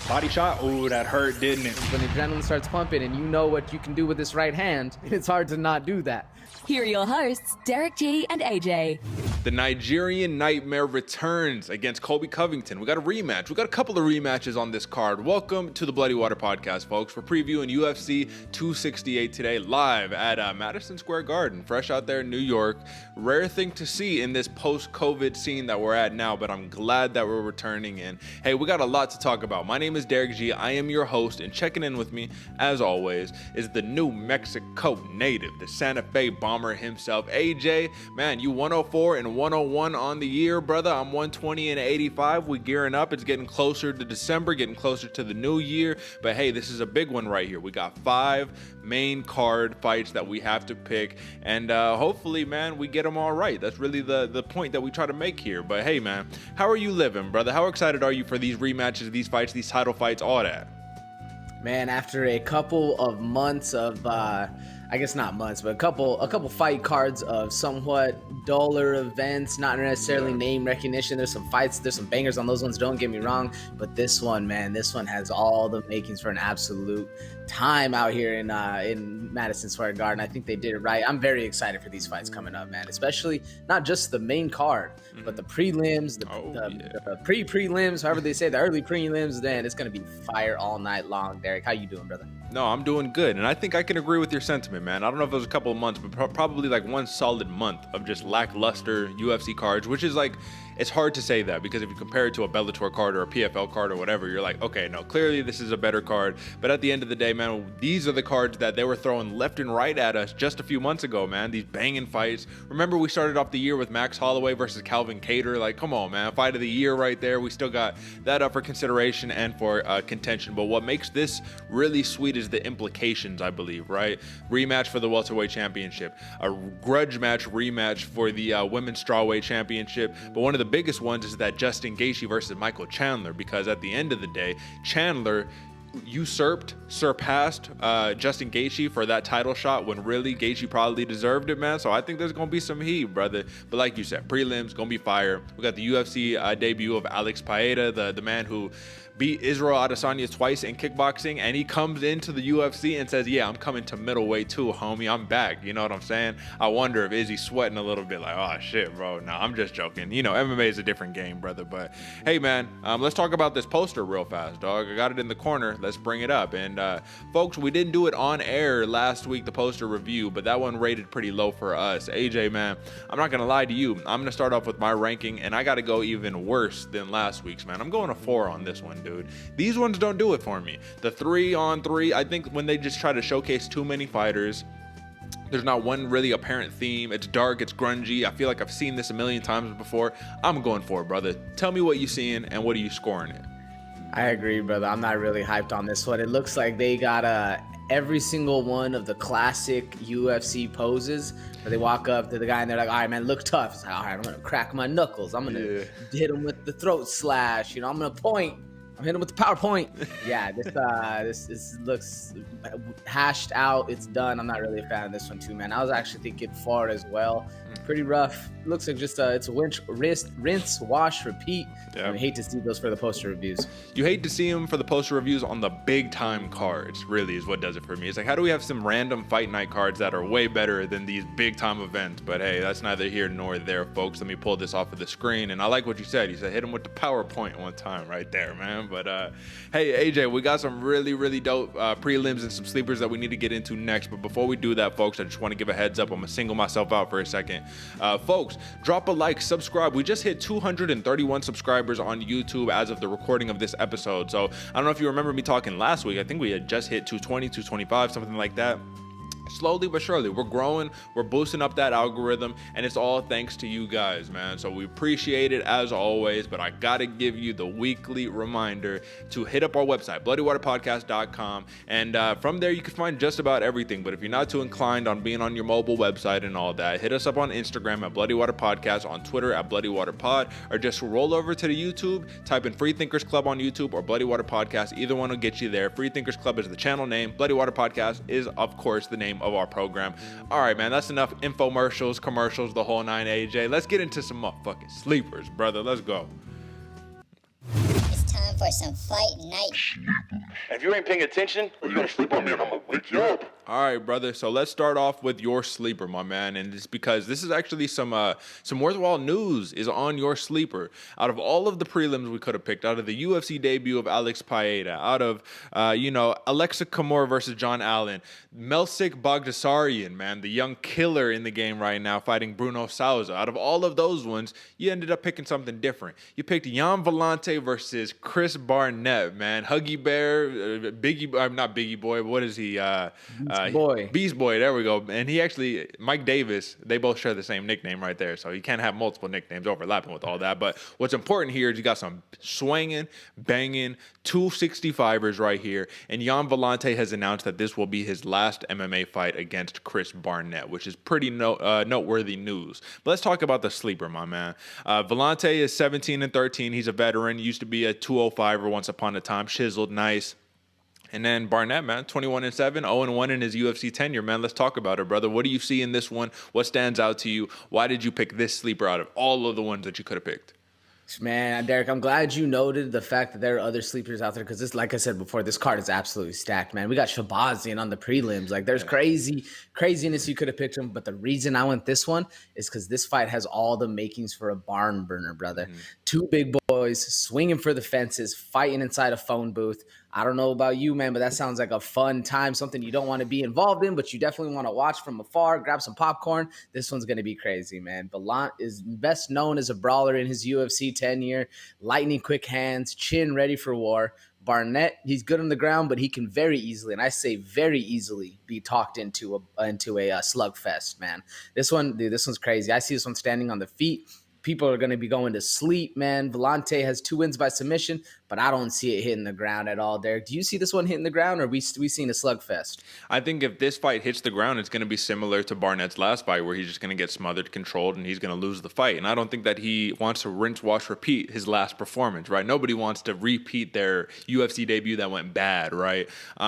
Body shot. Ooh, that hurt, didn't it? When the adrenaline starts pumping and you know what you can do with this right hand, it's hard to not do that. Here are your hosts, Derick G and AJ. The Nigerian Nightmare returns against Colby Covington. We got a rematch. We got a couple of rematches on this card. Welcome to the Bloody Water Podcast, folks. We're previewing UFC 268 today, live at Madison Square Garden, fresh out there in New York. Rare thing to see in this post-COVID scene that we're at now, but I'm glad that we're returning in. Hey, we got a lot to talk about. My name is Derick G. I am your host, and checking in with me, as always, is the New Mexico native, the Santa Fe bomber himself, AJ. Man, you 104 and 101 on the year, brother. I'm 120 and 85. We gearing up. It's getting closer to December, getting closer to the new year. But hey, this is a big one right here. We got 5 main card fights that we have to pick, and hopefully, man, we get them all right. That's really the point that we try to make here. But hey, man, how are you living, brother? How excited are you for these rematches, these fights, these title fights, all that? Man, after a couple of months of I guess not months, but a couple fight cards of somewhat duller events, not necessarily name recognition. There's some fights, there's some bangers on those ones, don't get me wrong, but this one, man, this one has all the makings for an absolute time out here in Madison Square Garden. I think they did it right. I'm very excited for these fights coming up, man, especially not just the main card, but the prelims, the pre-prelims, however they say, the early prelims. Then it's going to be fire all night long. Derick, how you doing, brother? No, I'm doing good, and I think I can agree with your sentiment, man. I don't know if it was a couple of months, but probably like one solid month of just lackluster UFC cards, which is like, it's hard to say that because if you compare it to a Bellator card or a PFL card or whatever, you're like, okay, no, clearly this is a better card. But at the end of the day, man, these are the cards that they were throwing left and right at us just a few months ago, man. These banging fights. Remember, we started off the year with Max Holloway versus Calvin Kattar. Like, come on, man, fight of the year right there. We still got that up for consideration and for contention. But what makes this really sweet is the implications, I believe, right? Rematch for the welterweight championship, a grudge match rematch for the women's strawweight championship. But one of the biggest ones is that Justin Gaethje versus Michael Chander, because at the end of the day, Chandler surpassed Justin Gaethje for that title shot when really Gaethje probably deserved it, man. So I think there's gonna be some heat, brother. But like you said, prelims gonna be fire. We got the UFC debut of Alex Pereira, the man who beat Israel Adesanya twice in kickboxing, and he comes into the UFC and says, yeah, I'm coming to middleweight too, homie. I'm back. You know what I'm saying? I wonder if Izzy's sweating a little bit like, oh shit, bro. Nah, I'm just joking. You know, MMA is a different game, brother. But hey, man, let's talk about this poster real fast, dog. I got it in the corner. Let's bring it up. And folks, we didn't do it on air last week, the poster review, but that one rated pretty low for us. AJ, man, I'm not gonna lie to you. I'm gonna start off with my ranking, and I gotta go even worse than last week's, man. I'm going a 4 on this one, dude. These ones don't do it for me. The 3-on-3, I think when they just try to showcase too many fighters, there's not one really apparent theme. It's dark, it's grungy. I feel like I've seen this a million times before. I'm going for it, brother. Tell me what you seeing and what are you scoring it? I agree, brother. I'm not really hyped on this one. It looks like they got every single one of the classic UFC poses where they walk up to the guy and they're like, all right, man, look tough. It's like, all right, I'm going to crack my knuckles. I'm going to hit him with the throat slash. You know, I'm going to point. I'm hitting him with the PowerPoint. Yeah, this looks hashed out. It's done. I'm not really a fan of this one too, man. I was actually thinking 4 as well. Pretty rough. Looks like just it's a rinse, wash, repeat. Yeah. I hate to see those for the poster reviews. You hate to see them for the poster reviews on the big time cards, really is what does it for me. It's like, how do we have some random fight night cards that are way better than these big time events? But hey, that's neither here nor there, folks. Let me pull this off of the screen. And I like what you said. You said hit him with the PowerPoint one time right there, man. But hey, AJ, we got some really, really dope prelims and some sleepers that we need to get into next. But before we do that, folks, I just want to give a heads up. I'm going to single myself out for a second. Folks, drop a like, subscribe. We just hit 231 subscribers on YouTube as of the recording of this episode. So I don't know if you remember me talking last week. I think we had just hit 220, 225, something like that. Slowly but surely, we're growing, we're boosting up that algorithm, and it's all thanks to you guys, man. So we appreciate it as always, but I gotta give you the weekly reminder to hit up our website, bloodywaterpodcast.com, and from there you can find just about everything. But if you're not too inclined on being on your mobile website and all that, hit us up on Instagram at Bloody Water Podcast, on Twitter at Bloody Water Pod, or just roll over to the YouTube, type in Free Thinkers Club on YouTube or Bloody Water Podcast. Either one will get you there. Free Thinkers Club is the channel name. Bloody Water Podcast is, of course, the name of our program. All right, man, that's enough infomercials, commercials, the whole 9, AJ. Let's get into some motherfucking sleepers, brother. Let's go. It's time for some fight night. If you ain't paying attention, you're gonna sleep on me and I'm gonna wake you up. All right, brother. So let's start off with your sleeper, my man, and it's because this is actually some worthwhile news is on your sleeper. Out of all of the prelims we could have picked, out of the UFC debut of Alex Pereira, out of Alexa Kamaru versus John Allen, Melsik Bagdasaryan, man, the young killer in the game right now, fighting Bruno Souza. Out of all of those ones, you ended up picking something different. You picked Gian Villante versus Chris Barnett, man. Huggy Bear, not Biggie Boy. What is he? Beast Boy, there we go. And he actually, Mike Davis, they both share the same nickname right there. So you can't have multiple nicknames overlapping with all that. But what's important here is you got some swinging, banging 265ers right here. And Gian Villante has announced that this will be his last MMA fight against Chris Barnett, which is pretty noteworthy news. But let's talk about the sleeper, my man. Villante is 17-13. He's a veteran. Used to be a 205er once upon a time. Chiseled, nice. And then Barnett, man, 21-7, 0-1 in his UFC tenure, man. Let's talk about it, brother. What do you see in this one? What stands out to you? Why did you pick this sleeper out of all of the ones that you could have picked? Man, Derick, I'm glad you noted the fact that there are other sleepers out there because this, like I said before, this card is absolutely stacked, man. We got Shabazian on the prelims. Like, there's craziness you could have picked him, but the reason I went this one is because this fight has all the makings for a barn burner, brother. Two big boys swinging for the fences, fighting inside a phone booth. I don't know about you, man, but that sounds like a fun time, something you don't want to be involved in, but you definitely want to watch from afar, grab some popcorn. This one's going to be crazy, man. Villante is best known as a brawler in his UFC tenure, lightning quick hands, chin ready for war. Barnett, he's good on the ground, but he can very easily, and I say very easily, be talked into a slugfest, man. This one's crazy. I see this one standing on the feet. People are going to be going to sleep, man. Villante has 2 wins by submission, but I don't see it hitting the ground at all, Derick. Do you see this one hitting the ground, or we seeing a slugfest? I think if this fight hits the ground, it's going to be similar to Barnett's last fight, where he's just going to get smothered, controlled, and he's going to lose the fight. And I don't think that he wants to rinse, wash, repeat his last performance, right? Nobody wants to repeat their UFC debut that went bad, right?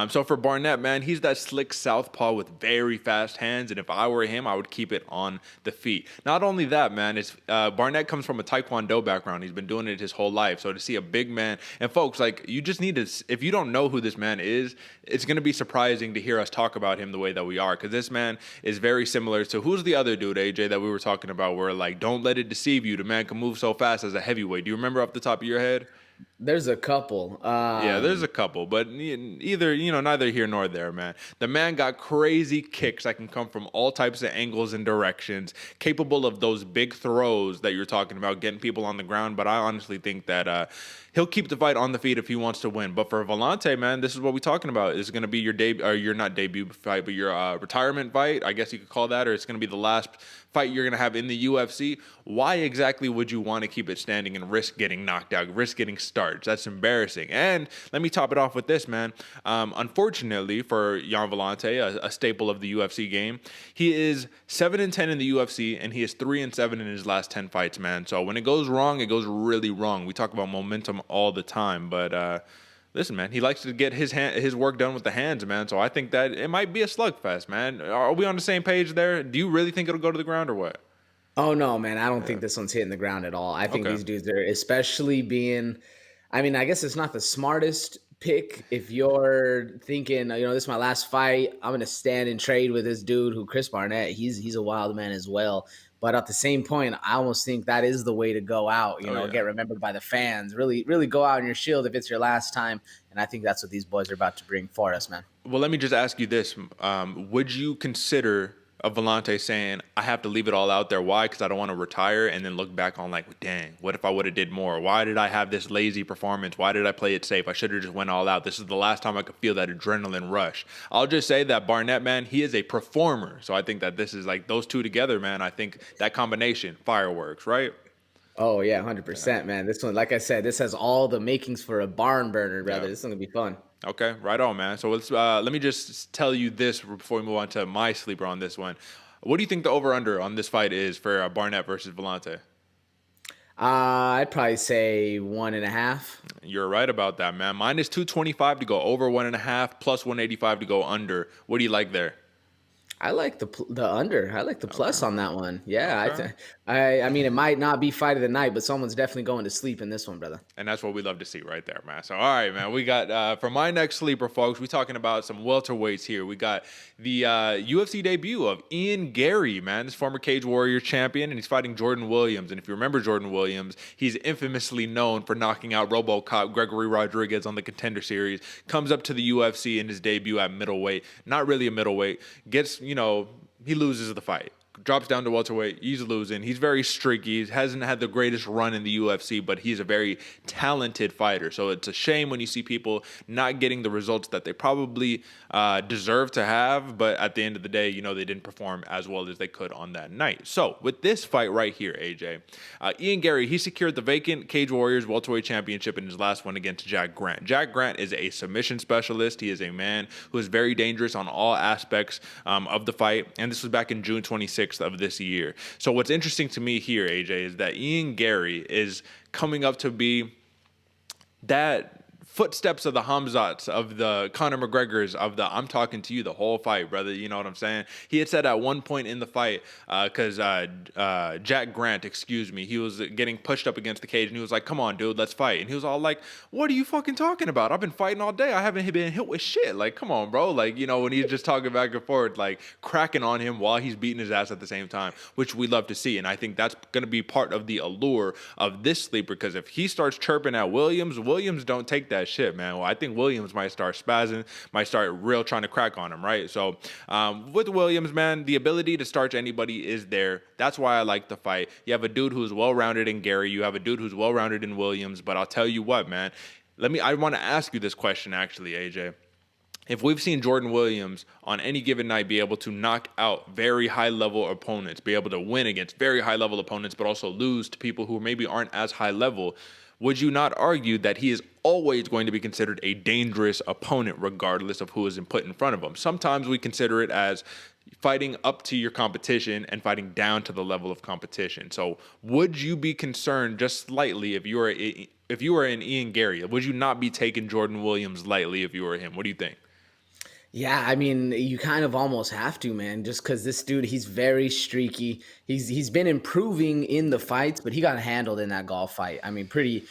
So for Barnett, man, he's that slick southpaw with very fast hands, and if I were him, I would keep it on the feet. Not only that, man, it's Barnett comes from a Taekwondo background. He's been doing it his whole life. So to see a big man, and folks, like, you just need to, if you don't know who this man is, it's going to be surprising to hear us talk about him the way that we are, because this man is very similar to, who's the other dude, AJ, that we were talking about, where, like, don't let it deceive you. The man can move so fast as a heavyweight. Do you remember off the top of your head? There's a couple. Yeah, there's a couple, but neither here nor there, man. The man got crazy kicks that can come from all types of angles and directions, capable of those big throws that you're talking about, getting people on the ground. But I honestly think that he'll keep the fight on the feet if he wants to win. But for Villante, man, this is what we're talking about. It's going to be your not debut fight, but your retirement fight, I guess you could call that, or it's going to be the last fight you're going to have in the UFC. Why exactly would you want to keep it standing and risk getting knocked out, risk getting starts? That's embarrassing. And let me top it off with this, man. Unfortunately for Gian Villante, a staple of the UFC game, he is 7-10 in the UFC, and he is 3-7 in his last 10 fights, man. So when it goes wrong, it goes really wrong. We talk about momentum all the time, but listen, man, he likes to get his work done with the hands, man. So I think that it might be a slugfest, man. Are we on the same page there? Do you really think it'll go to the ground or what? Oh, no, man. I don't think this one's hitting the ground at all. I think these dudes are, especially being, I mean, I guess it's not the smartest pick if you're thinking, this is my last fight. I'm going to stand and trade with this dude who, Chris Barnett, he's a wild man as well. But at the same point, I almost think that is the way to go out, get remembered by the fans, really, really go out on your shield if it's your last time. And I think that's what these boys are about to bring for us, man. Well, let me just ask you this. Would you consider a Villante saying, I have to leave it all out there? Why? Because I don't want to retire and then look back on, like, dang, what if I would have did more? Why did I have this lazy performance? Why did I play it safe? I should have just went all out. This is the last time I could feel that adrenaline rush. I'll just say that Barnett, man, he is a performer. So I think that this is like those two together, man. I think that combination, fireworks, right? Oh, yeah, 100%, man. This one, like I said, this has all the makings for a barn burner, brother. Yeah. This is going to be fun. Okay, right on, man. So let me just tell you this before we move on to my sleeper on this one. What do you think the over-under on this fight is for Barnett versus Villante? I'd probably say 1.5. You're right about that, man. Minus 225 to go over 1.5, plus 185 to go under. What do you like there? I like the under. I like the plus on that one. Yeah, Okay. I mean, it might not be fight of the night, but someone's definitely going to sleep in this one, brother. And that's what we love to see right there, man. So, all right, man. We got, for my next sleeper, folks, we're talking about some welterweights here. We got the UFC debut of Ian Garry, man. This former Cage Warriors champion, and he's fighting Jordan Williams. And if you remember Jordan Williams, he's infamously known for knocking out RoboCop Gregory Rodriguez on the Contender Series. Comes up to the UFC in his debut at middleweight. Not really a middleweight. Gets, he loses the fight. Drops down to welterweight. He's losing. He's very streaky. He hasn't had the greatest run in the UFC, but he's a very talented fighter. So it's a shame when you see people not getting the results that they probably deserve to have. But at the end of the day, they didn't perform as well as they could on that night. So with this fight right here, AJ, Ian Garry, he secured the vacant Cage Warriors welterweight championship in his last one against Jack Grant. Jack Grant is a submission specialist. He is a man who is very dangerous on all aspects of the fight. And this was back in June 26th of this year. So what's interesting to me here, AJ, is that Ian Garry is coming up to be that footsteps of the Hamzats, of the Conor McGregors, of the I'm talking to you the whole fight, brother. You know what I'm saying? He had said at one point in the fight, because Jack Grant, he was getting pushed up against the cage, and he was like, come on, dude, let's fight. And he was all like, what are you fucking talking about? I've been fighting all day. I haven't been hit with shit. Like, come on, bro. Like, when he's just talking back and forth, like cracking on him while he's beating his ass at the same time, which we love to see. And I think that's going to be part of the allure of this sleeper, because if he starts chirping at Williams don't take that shit, man. Well, I think Williams might start spazzing, might start real trying to crack on him, right? So with Williams, man, the ability to starch anybody is there. That's why I like the fight. You have a dude who's well-rounded in Garry. You have a dude who's well-rounded in Williams. But I'll tell you what, man. I want to ask you this question, actually, AJ. If we've seen Jordan Williams on any given night be able to knock out very high-level opponents, be able to win against very high-level opponents, but also lose to people who maybe aren't as high-level, would you not argue that he is always going to be considered a dangerous opponent regardless of who is put in front of him? Sometimes we consider it as fighting up to your competition and fighting down to the level of competition. So would you be concerned just slightly if you were an Ian Garry? Would you not be taking Jordan Williams lightly if you were him? What do you think? Yeah, I mean, you kind of almost have to, man, just because this dude, he's very streaky. He's been improving in the fights, but he got handled in that golf fight. I mean, pretty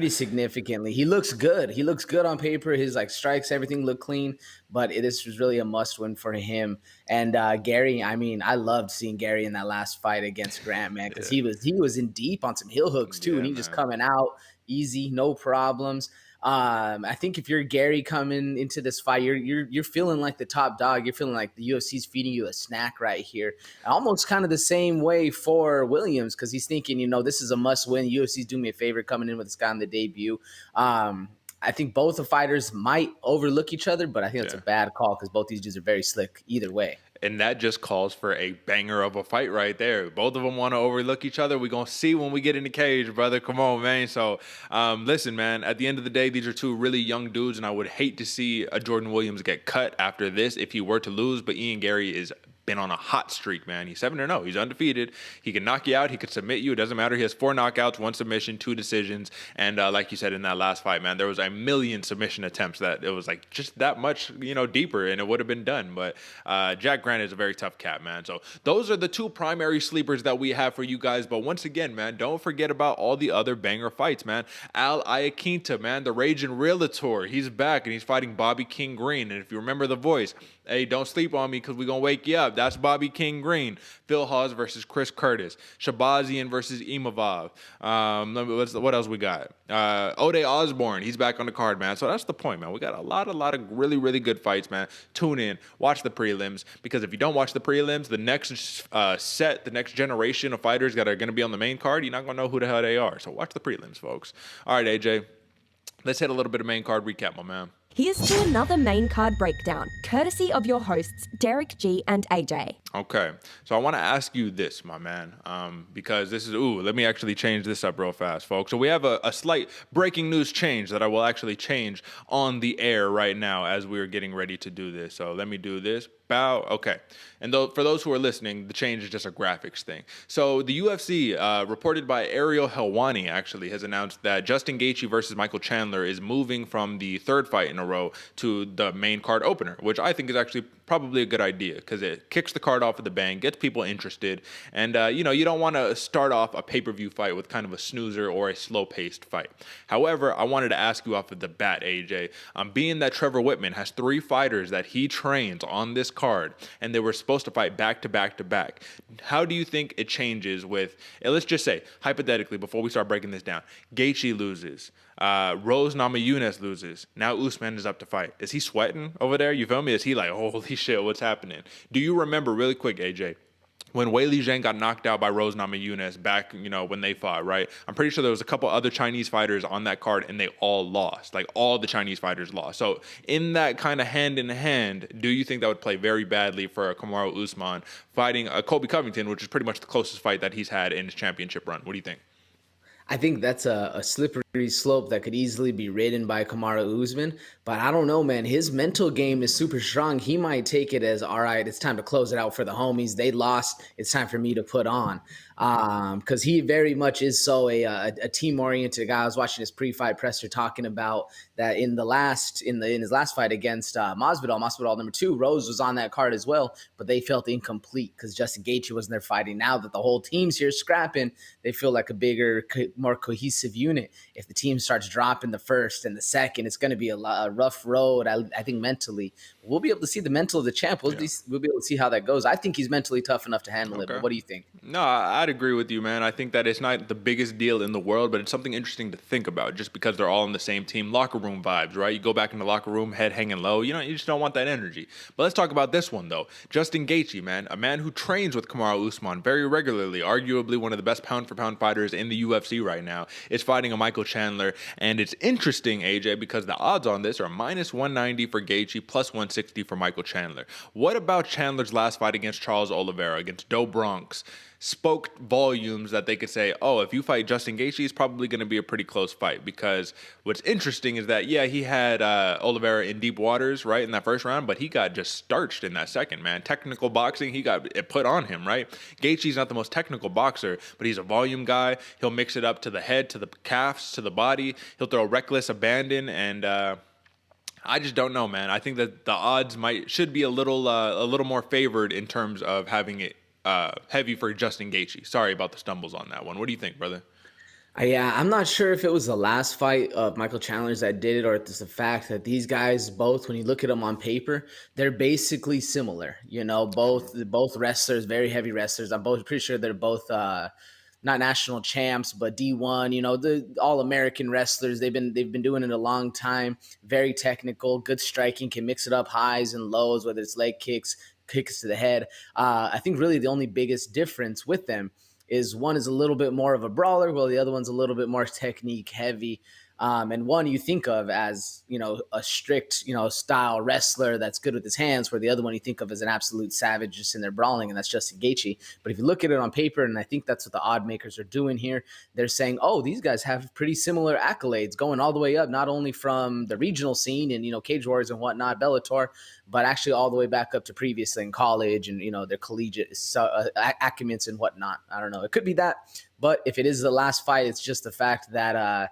significantly. He looks good. He looks good on paper. His strikes, everything look clean, but this was really a must win for him. And Garry, I mean, I loved seeing Garry in that last fight against Grant, man, because he was in deep on some heel hooks too, and he just coming out easy, no problems. I think if you're Garry coming into this fight, you're feeling like the top dog. You're feeling like the UFC's feeding you a snack right here. Almost kind of the same way for Williams, because he's thinking, this is a must win. UFC's doing me a favor coming in with this guy on the debut. I think both the fighters might overlook each other, but I think that's a bad call because both these dudes are very slick either way. And that just calls for a banger of a fight right there. Both of them want to overlook each other. We're going to see when we get in the cage, brother. Come on, man. So, listen, man, at the end of the day, these are two really young dudes, and I would hate to see a Jordan Williams get cut after this if he were to lose. But Ian Garry is been on a hot streak, man. He's 7-0. He's undefeated. He can knock you out. He could submit you. It doesn't matter. He has 4 knockouts, 1 submission, 2 decisions. And like you said in that last fight, man, there was a million submission attempts that it was like just that much, deeper, and it would have been done. But Jack Grant is a very tough cat, man. So those are the 2 primary sleepers that we have for you guys. But once again, man, don't forget about all the other banger fights, man. Al Iaquinta, man, the Raging Realtor. He's back, and he's fighting Bobby King Green. And if you remember the voice, hey, don't sleep on me because we're going to wake you up. That's Bobby King Green. Phil Hawes versus Chris Curtis. Shabazian versus Imavov. What else we got? Ode Osborne. He's back on the card, man. So that's the point, man. We got a lot of really, really good fights, man. Tune in. Watch the prelims, because if you don't watch the prelims, the next the next generation of fighters that are going to be on the main card, you're not going to know who the hell they are. So watch the prelims, folks. All right, AJ. Let's hit a little bit of main card recap, my man. Here's to another main card breakdown, courtesy of your hosts, Derick G and AJ. Okay, so I want to ask you this, my man, because this is, let me actually change this up real fast, folks. So we have a slight breaking news change that I will actually change on the air right now as we are getting ready to do this. So let me do this. Bow. Okay. And for those who are listening, the change is just a graphics thing. So the UFC, reported by Ariel Helwani, actually has announced that Justin Gaethje versus Michael Chandler is moving from the 3rd fight in a row to the main card opener, which I think is actually probably a good idea because it kicks the card off of the bang, gets people interested, and you don't want to start off a pay-per-view fight with kind of a snoozer or a slow-paced fight. However, I wanted to ask you off of the bat, AJ, being that Trevor Whitman has 3 fighters that he trains on this card, and they were supposed to fight back to back to back. How do you think it changes with, let's just say, hypothetically, before we start breaking this down, Gaethje loses, Rose Namajunas loses, now Usman is up to fight. Is he sweating over there? You feel me? Is he like, holy shit, what's happening? Do you remember, really quick, AJ, when Zhang got knocked out by Rose Namajunas back, when they fought, right? I'm pretty sure there was a couple other Chinese fighters on that card, and they all lost. Like, all the Chinese fighters lost. So, in that kind of hand-in-hand, do you think that would play very badly for Kamaru Usman fighting Colby Covington, which is pretty much the closest fight that he's had in his championship run? What do you think? I think that's a slippery slope that could easily be ridden by Kamaru Usman. But I don't know, man. His mental game is super strong. He might take it as, all right, it's time to close it out for the homies. They lost. It's time for me to put on. Because he very much is so a team-oriented guy. I was watching his pre-fight presser talking about that in his last fight against Masvidal number 2, Rose was on that card as well, but they felt incomplete because Justin Gaethje wasn't there fighting. Now that the whole team's here scrapping, they feel like a bigger, more cohesive unit. If the team starts dropping the first and the second, it's going to be a rough road. I think mentally, we'll be able to see the mental of the champ. We'll be able to see how that goes. I think he's mentally tough enough to handle it. But what do you think? No, I'd agree with you, man. I think that it's not the biggest deal in the world, but it's something interesting to think about just because they're all in the same team. Locker room vibes, right? You go back in the locker room, head hanging low. You just don't want that energy. But let's talk about this one, though. Justin Gaethje, man, a man who trains with Kamaru Usman very regularly, arguably one of the best pound-for-pound fighters in the UFC right now, is fighting a Michael Chander. And it's interesting, AJ, because the odds on this are minus 190 for Gaethje, plus 160 for Michael Chander. What about Chandler's last fight against Charles Oliveira, against Doe Bronx, spoke volumes that they could say, oh, if you fight Justin Gaethje, it's probably going to be a pretty close fight? Because what's interesting is that, yeah, he had Oliveira in deep waters, right, in that first round, but he got just starched in that second, man. Technical boxing, he got it put on him, right? Gaethje's not the most technical boxer, but he's a volume guy. He'll mix it up to the head, to the calves, to the body. He'll throw reckless abandon, and I just don't know, man. I think that the odds should be a little more favored in terms of having it heavy for Justin Gaethje. Sorry about the stumbles on that one. What do you think, brother? Yeah, I'm not sure if it was the last fight of Michael Chandler's that did it, or if it's the fact that these guys both, when you look at them on paper, they're basically similar. Both wrestlers, very heavy wrestlers. I'm pretty sure they're both not national champs, but D1. The all-American wrestlers. They've been doing it a long time. Very technical, good striking, can mix it up highs and lows, whether it's leg kicks to the head. I think really the only biggest difference with them is one is a little bit more of a brawler, while the other one's a little bit more technique heavy. And one you think of as, a strict, style wrestler that's good with his hands, where the other one you think of as an absolute savage just in there brawling, and that's Justin Gaethje. But if you look at it on paper, and I think that's what the odd makers are doing here, they're saying, oh, these guys have pretty similar accolades going all the way up, not only from the regional scene and, Cage Warriors and whatnot, Bellator, but actually all the way back up to previously in college and, their collegiate acumens and whatnot. I don't know. It could be that. But if it is the last fight, it's just the fact that,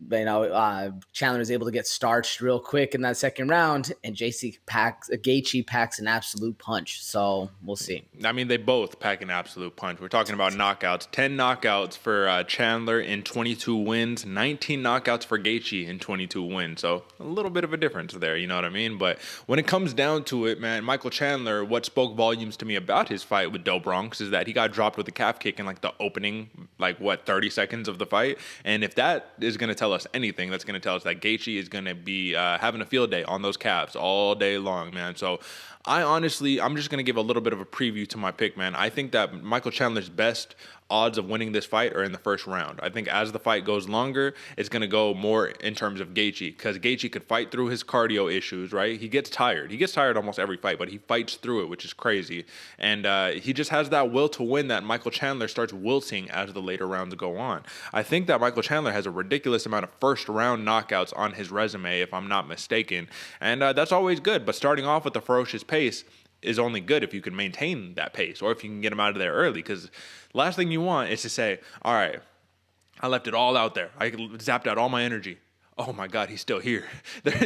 Chandler is able to get starched real quick in that second round, and Gaethje packs an absolute punch. So we'll see. I mean, they both pack an absolute punch. We're talking about knockouts. 10 knockouts for Chandler in 22 wins, 19 knockouts for Gaethje in 22 wins. So a little bit of a difference there, you know what I mean? But when it comes down to it, man, Michael Chandler, what spoke volumes to me about his fight with Doe Bronx is that he got dropped with a calf kick in the opening, 30 seconds of the fight. And if that is going to tell us anything, that's going to tell us that Gaethje is going to be having a field day on those calves all day long, man. So I'm just going to give a little bit of a preview to my pick, man. I think that Michael Chandler's best odds of winning this fight are in the first round. I think as the fight goes longer, it's going to go more in terms of Gaethje, because Gaethje could fight through his cardio issues, right? He gets tired. He gets tired almost every fight, but he fights through it, which is crazy. And he just has that will to win that Michael Chandler starts wilting as the later rounds go on. I think that Michael Chandler has a ridiculous amount of first-round knockouts on his resume, if I'm not mistaken. And that's always good, but starting off with a ferocious pace is only good if you can maintain that pace, or if you can get him out of there early, because last thing you want is to say, all right, I left it all out there. I zapped out all my energy. oh my God, he's still here.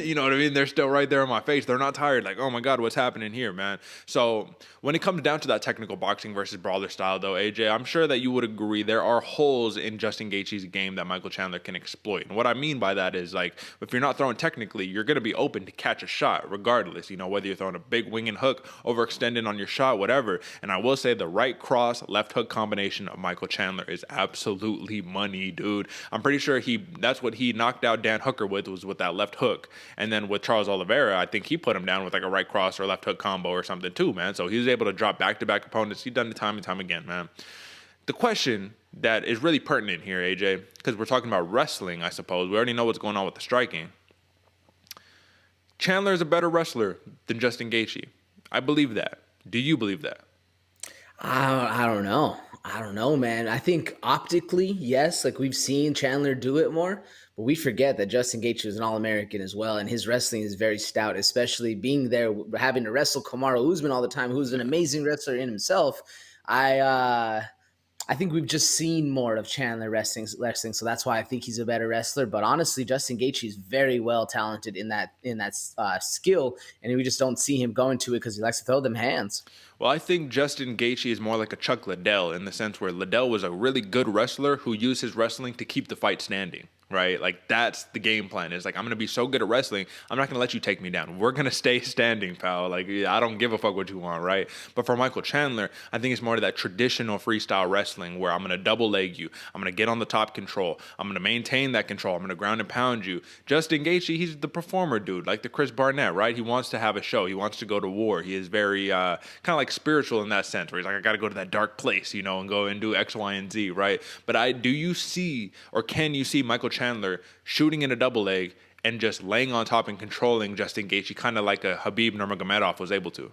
You know what I mean? They're still right there in my face. They're not tired. Like, oh my God, what's happening here, man? So when it comes down to that technical boxing versus brawler style, though, AJ, I'm sure that you would agree there are holes in Justin Gaethje's game that Michael Chandler can exploit. And what I mean by that is, like, if you're not throwing technically, you're going to be open to catch a shot regardless, you know, whether you're throwing a big wing and hook, overextending on your shot, whatever. And I will say the right cross, left hook combination of Michael Chandler is absolutely money, dude. I'm pretty sure that's what he knocked out Dan Hooker was with that left hook. And then with Charles Oliveira, I think he put him down with like a right cross or left hook combo or something too, man. So he was able to drop back-to-back opponents. He's done it time and time again, man. The question that is really pertinent here, AJ, because we're talking about wrestling, I suppose. We already know what's going on with the striking. Chandler is a better wrestler than Justin Gaethje. I believe that. Do you believe that? I don't know. I don't know, man. I think optically, yes, like we've seen Chandler do it more, but we forget that Justin Gaethje was an All-American as well, and his wrestling is very stout, especially being there, having to wrestle Kamaru Usman all the time, who's an amazing wrestler in himself. I think we've just seen more of Chandler wrestling, so that's why I think he's a better wrestler. But honestly, Justin Gaethje is very well talented in that skill, and we just don't see him going to it because he likes to throw them hands. Well, I think Justin Gaethje is more like a Chuck Liddell in the sense where Liddell was a really good wrestler who used his wrestling to keep the fight standing, right? Like, that's the game plan. It's like, I'm going to be so good at wrestling, I'm not going to let you take me down. We're going to stay standing, pal. Like, I don't give a fuck what you want, right? But for Michael Chandler, I think it's more of that traditional freestyle wrestling where I'm going to double leg you. I'm going to get on the top control. I'm going to maintain that control. I'm going to ground and pound you. Justin Gaethje, he's the performer dude, like the Chris Barnett, right? He wants to have a show. He wants to go to war. He is very kind of like spiritual in that sense, where he's like, I got to go to that dark place, you know, and go and do X, Y, and Z, right? But do you see, or can you see Michael Chandler shooting in a double leg and just laying on top and controlling Justin Gaethje, kind of like a Khabib Nurmagomedov was able to?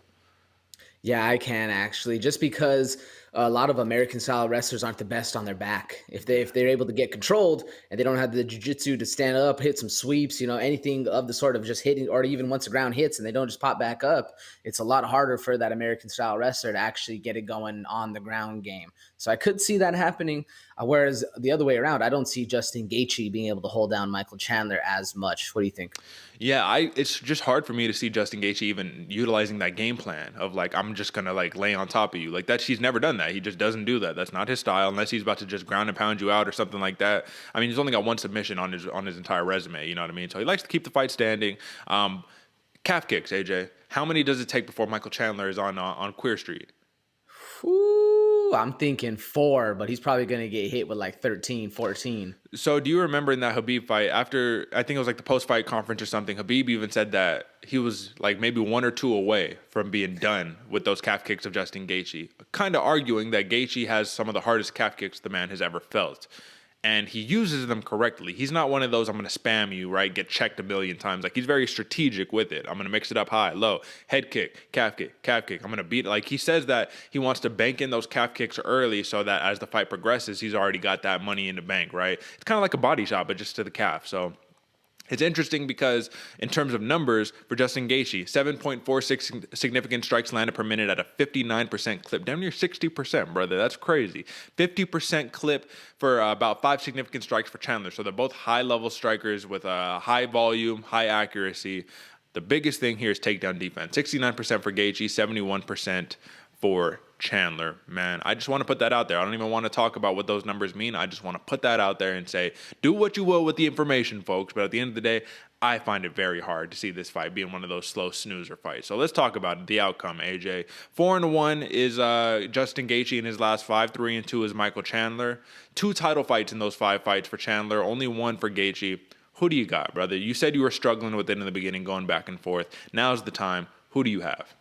Yeah, I can actually, just because a lot of American style wrestlers aren't the best on their back. If they're able to get controlled and they don't have the jiu-jitsu to stand up, hit some sweeps, you know, anything of the sort of just hitting, or even once the ground hits and they don't just pop back up, it's a lot harder for that American style wrestler to actually get it going on the ground game. So I could see that happening. Whereas the other way around, I don't see Justin Gaethje being able to hold down Michael Chandler as much. What do you think? Yeah, it's just hard for me to see Justin Gaethje even utilizing that game plan of like, I'm just gonna like lay on top of you. Like, that, he's never done that. He just doesn't do that. That's not his style, unless he's about to just ground and pound you out or something like that. I mean, he's only got one submission on his entire resume. You know what I mean? So he likes to keep the fight standing. Calf kicks, AJ. How many does it take before Michael Chandler is on Queer Street? Ooh, I'm thinking 4, but he's probably going to get hit with like 13, 14. So do you remember in that Khabib fight, after, I think it was like the post-fight conference or something, Khabib even said that he was like maybe 1 or 2 away from being done with those calf kicks of Justin Gaethje, kind of arguing that Gaethje has some of the hardest calf kicks the man has ever felt. And he uses them correctly. He's not one of those, I'm going to spam you, right? Get checked a million times. Like, he's very strategic with it. I'm going to mix it up high, low, head kick, calf kick, calf kick. I'm going to beat it. Like, he says that he wants to bank in those calf kicks early so that as the fight progresses, he's already got that money in the bank, right? It's kind of like a body shot, but just to the calf. So it's interesting because in terms of numbers for Justin Gaethje, 7.46 significant strikes landed per minute at a 59% clip, damn near 60%, brother. That's crazy. 50% clip for about 5 significant strikes for Chandler. So they're both high-level strikers with a high volume, high accuracy. The biggest thing here is takedown defense. 69% for Gaethje, 71% for Chandler. Man, I just want to put that out there. I don't even want to talk about what those numbers mean. I just want to put that out there and say, do what you will with the information, folks. But at the end of the day, I find it very hard to see this fight being one of those slow snoozer fights. So let's talk about the outcome, AJ. 4-1 is Justin Gaethje in his last 5. 3-2 is Michael Chandler. 2 title fights in those 5 fights for Chandler. Only 1 for Gaethje. Who do you got, brother? You said you were struggling with it in the beginning, going back and forth. Now's the time. Who do you have?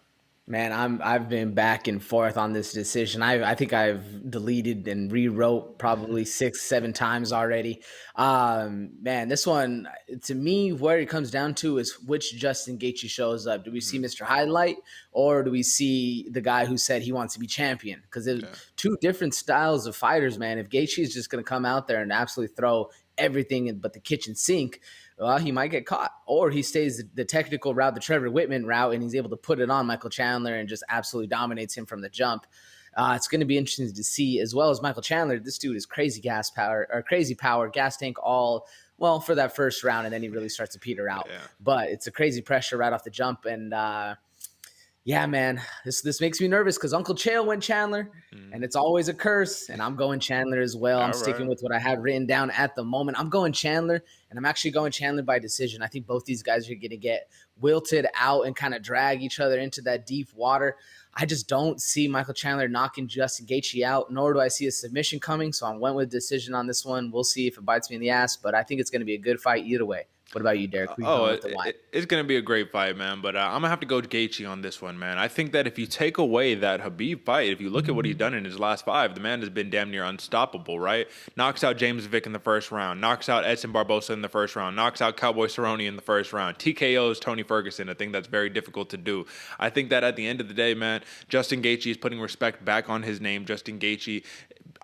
Man, I've been back and forth on this decision. I think I've deleted and rewrote probably 6-7 times already. Man, this one, to me, where it comes down to is which Justin Gaethje shows up. Do we see Mr. Highlight, or do we see the guy who said he wants to be champion? Because there's 2 different styles of fighters, man. If Gaethje is just going to come out there and absolutely throw everything but the kitchen sink, well, he might get caught. Or he stays the technical route, the Trevor Whitman route, and he's able to put it on Michael Chandler and just absolutely dominates him from the jump. It's going to be interesting to see, as well as Michael Chandler. This dude is crazy gas power, or crazy power, gas tank all well, for that first round, and then he really starts to peter out. Yeah. But it's a crazy pressure right off the jump, and yeah, man, this makes me nervous because Uncle Chael went Chandler, and it's always a curse, and I'm going Chandler as well. I'm sticking with what I had written down at the moment. I'm going Chandler, and I'm actually going Chandler by decision. I think both these guys are going to get wilted out and kind of drag each other into that deep water. I just don't see Michael Chandler knocking Justin Gaethje out, nor do I see a submission coming, so I went with decision on this one. We'll see if it bites me in the ass, but I think it's going to be a good fight either way. What about you, Derick? It's going to be a great fight, man. But I'm going to have to go Gaethje on this one, man. I think that if you take away that Khabib fight, if you look at what he's done in his last 5, the man has been damn near unstoppable, right? Knocks out James Vick in the first round. Knocks out Edson Barbosa in the first round. Knocks out Cowboy Cerrone in the first round. TKOs Tony Ferguson. I think that's very difficult to do. I think that at the end of the day, man, Justin Gaethje is putting respect back on his name. Justin Gaethje,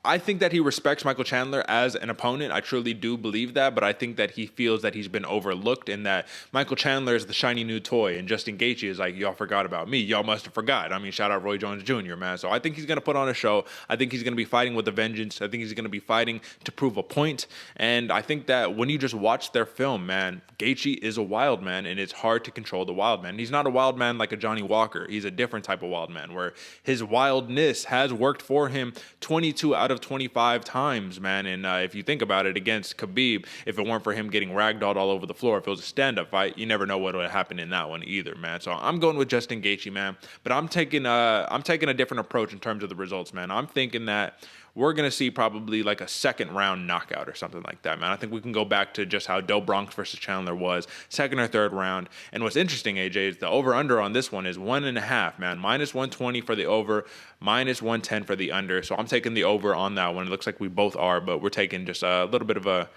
I think that he respects Michael Chandler as an opponent. I truly do believe that, but I think that he feels that he's been overlooked and that Michael Chandler is the shiny new toy, and Justin Gaethje is like, y'all forgot about me. Y'all must have forgot. I mean, shout out Roy Jones Jr., man. So I think he's going to put on a show. I think he's going to be fighting with a vengeance. I think he's going to be fighting to prove a point. And I think that when you just watch their film, man, Gaethje is a wild man, and it's hard to control the wild man. He's not a wild man like a Johnny Walker. He's a different type of wild man where his wildness has worked for him 22 out of 25 times, man. And if you think about it, against Khabib, if it weren't for him getting ragdolled all over the floor, if it was a stand-up fight, you never know what would happen in that one either, man. So I'm going with Justin Gaethje, man. But I'm taking a different approach in terms of the results, man. I'm thinking that we're going to see probably like a second round knockout or something like that, man. I think we can go back to just how Del Bronx versus Chandler was, second or third round. And what's interesting, AJ, is the over-under on this one is 1.5, man. Minus 120 for the over, minus 110 for the under. So I'm taking the over on that one. It looks like we both are, but we're taking just a little bit of a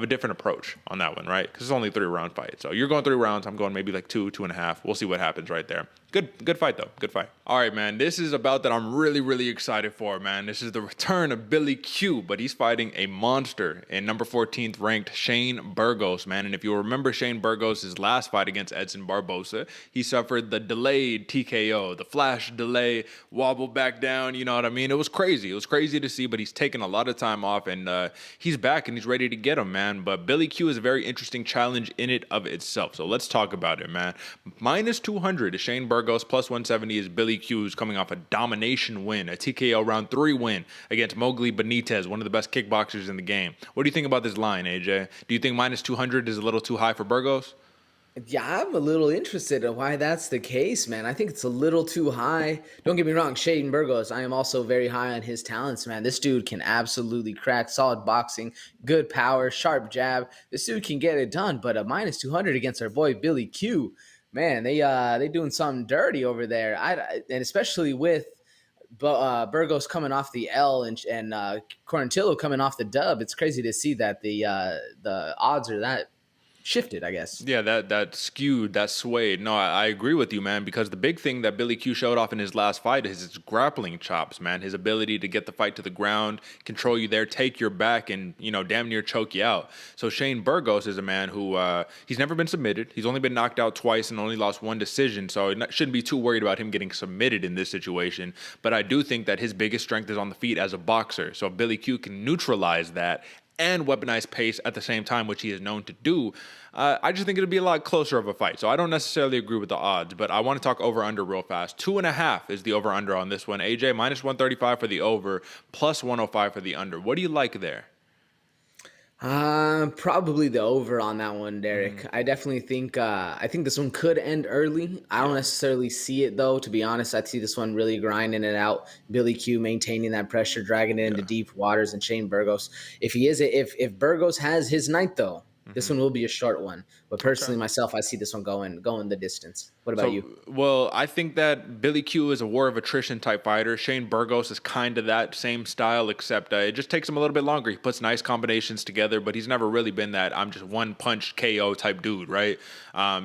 different approach on that one, right? Because it's only a 3-round fight. So you're going 3 rounds. I'm going maybe like 2.5. We'll see what happens right there. Good fight, though. Good fight. All right, man. This is a bout that I'm really, really excited for, man. This is the return of Billy Q, but he's fighting a monster in number 14th ranked Shane Burgos, man. And if you remember Shane Burgos' last fight against Edson Barbosa, he suffered the delayed TKO, the flash delay, wobble back down. You know what I mean? It was crazy. It was crazy to see, but he's taken a lot of time off, and he's back, and he's ready to get him, man. But Billy Q is a very interesting challenge in it of itself. So let's talk about it, man. Minus 200 is Shane Burgos. Plus 170 is Billy Q, who's coming off a domination win, a TKO round 3 win against Mowgli Benitez, one of the best kickboxers in the game. What do you think about this line, AJ? Do you think minus 200 is a little too high for Burgos? Yeah, I'm a little interested in why that's the case, man. I think it's a little too high. Don't get me wrong, Shane Burgos, I am also very high on his talents, man. This dude can absolutely crack, solid boxing, good power, sharp jab. This dude can get it done, but a minus 200 against our boy Billy Q, man, they doing something dirty over there. And especially with Burgos coming off the L and Quarantillo coming off the dub, it's crazy to see that the odds are that shifted, I guess. Yeah, that skewed, that swayed. No, I agree with you, man, because the big thing that Billy Q showed off in his last fight is his grappling chops, man. His ability to get the fight to the ground, control you there, take your back, and, damn near choke you out. So Shane Burgos is a man who, he's never been submitted. He's only been knocked out twice and only lost 1 decision, so shouldn't be too worried about him getting submitted in this situation. But I do think that his biggest strength is on the feet as a boxer. So if Billy Q can neutralize that and weaponize pace at the same time, which he is known to do, I just think it'll be a lot closer of a fight. So I don't necessarily agree with the odds, but I want to talk over-under real fast. 2.5 is the over-under on this one. AJ, minus 135 for the over, plus 105 for the under. What do you like there? Probably the over on that one, Derick. I definitely think I think this one could end early. I don't necessarily see it though, to be honest. I see this one really grinding it out. Billy Q maintaining that pressure, dragging it into deep waters, and Shane Burgos. If Burgos has his night though, this one will be a short one. But personally, myself, I see this one going the distance. What about you? Well, I think that Billy Q is a war of attrition type fighter. Shane Burgos is kind of that same style, except it just takes him a little bit longer. He puts nice combinations together, but he's never really been that I'm just one punch KO type dude, right?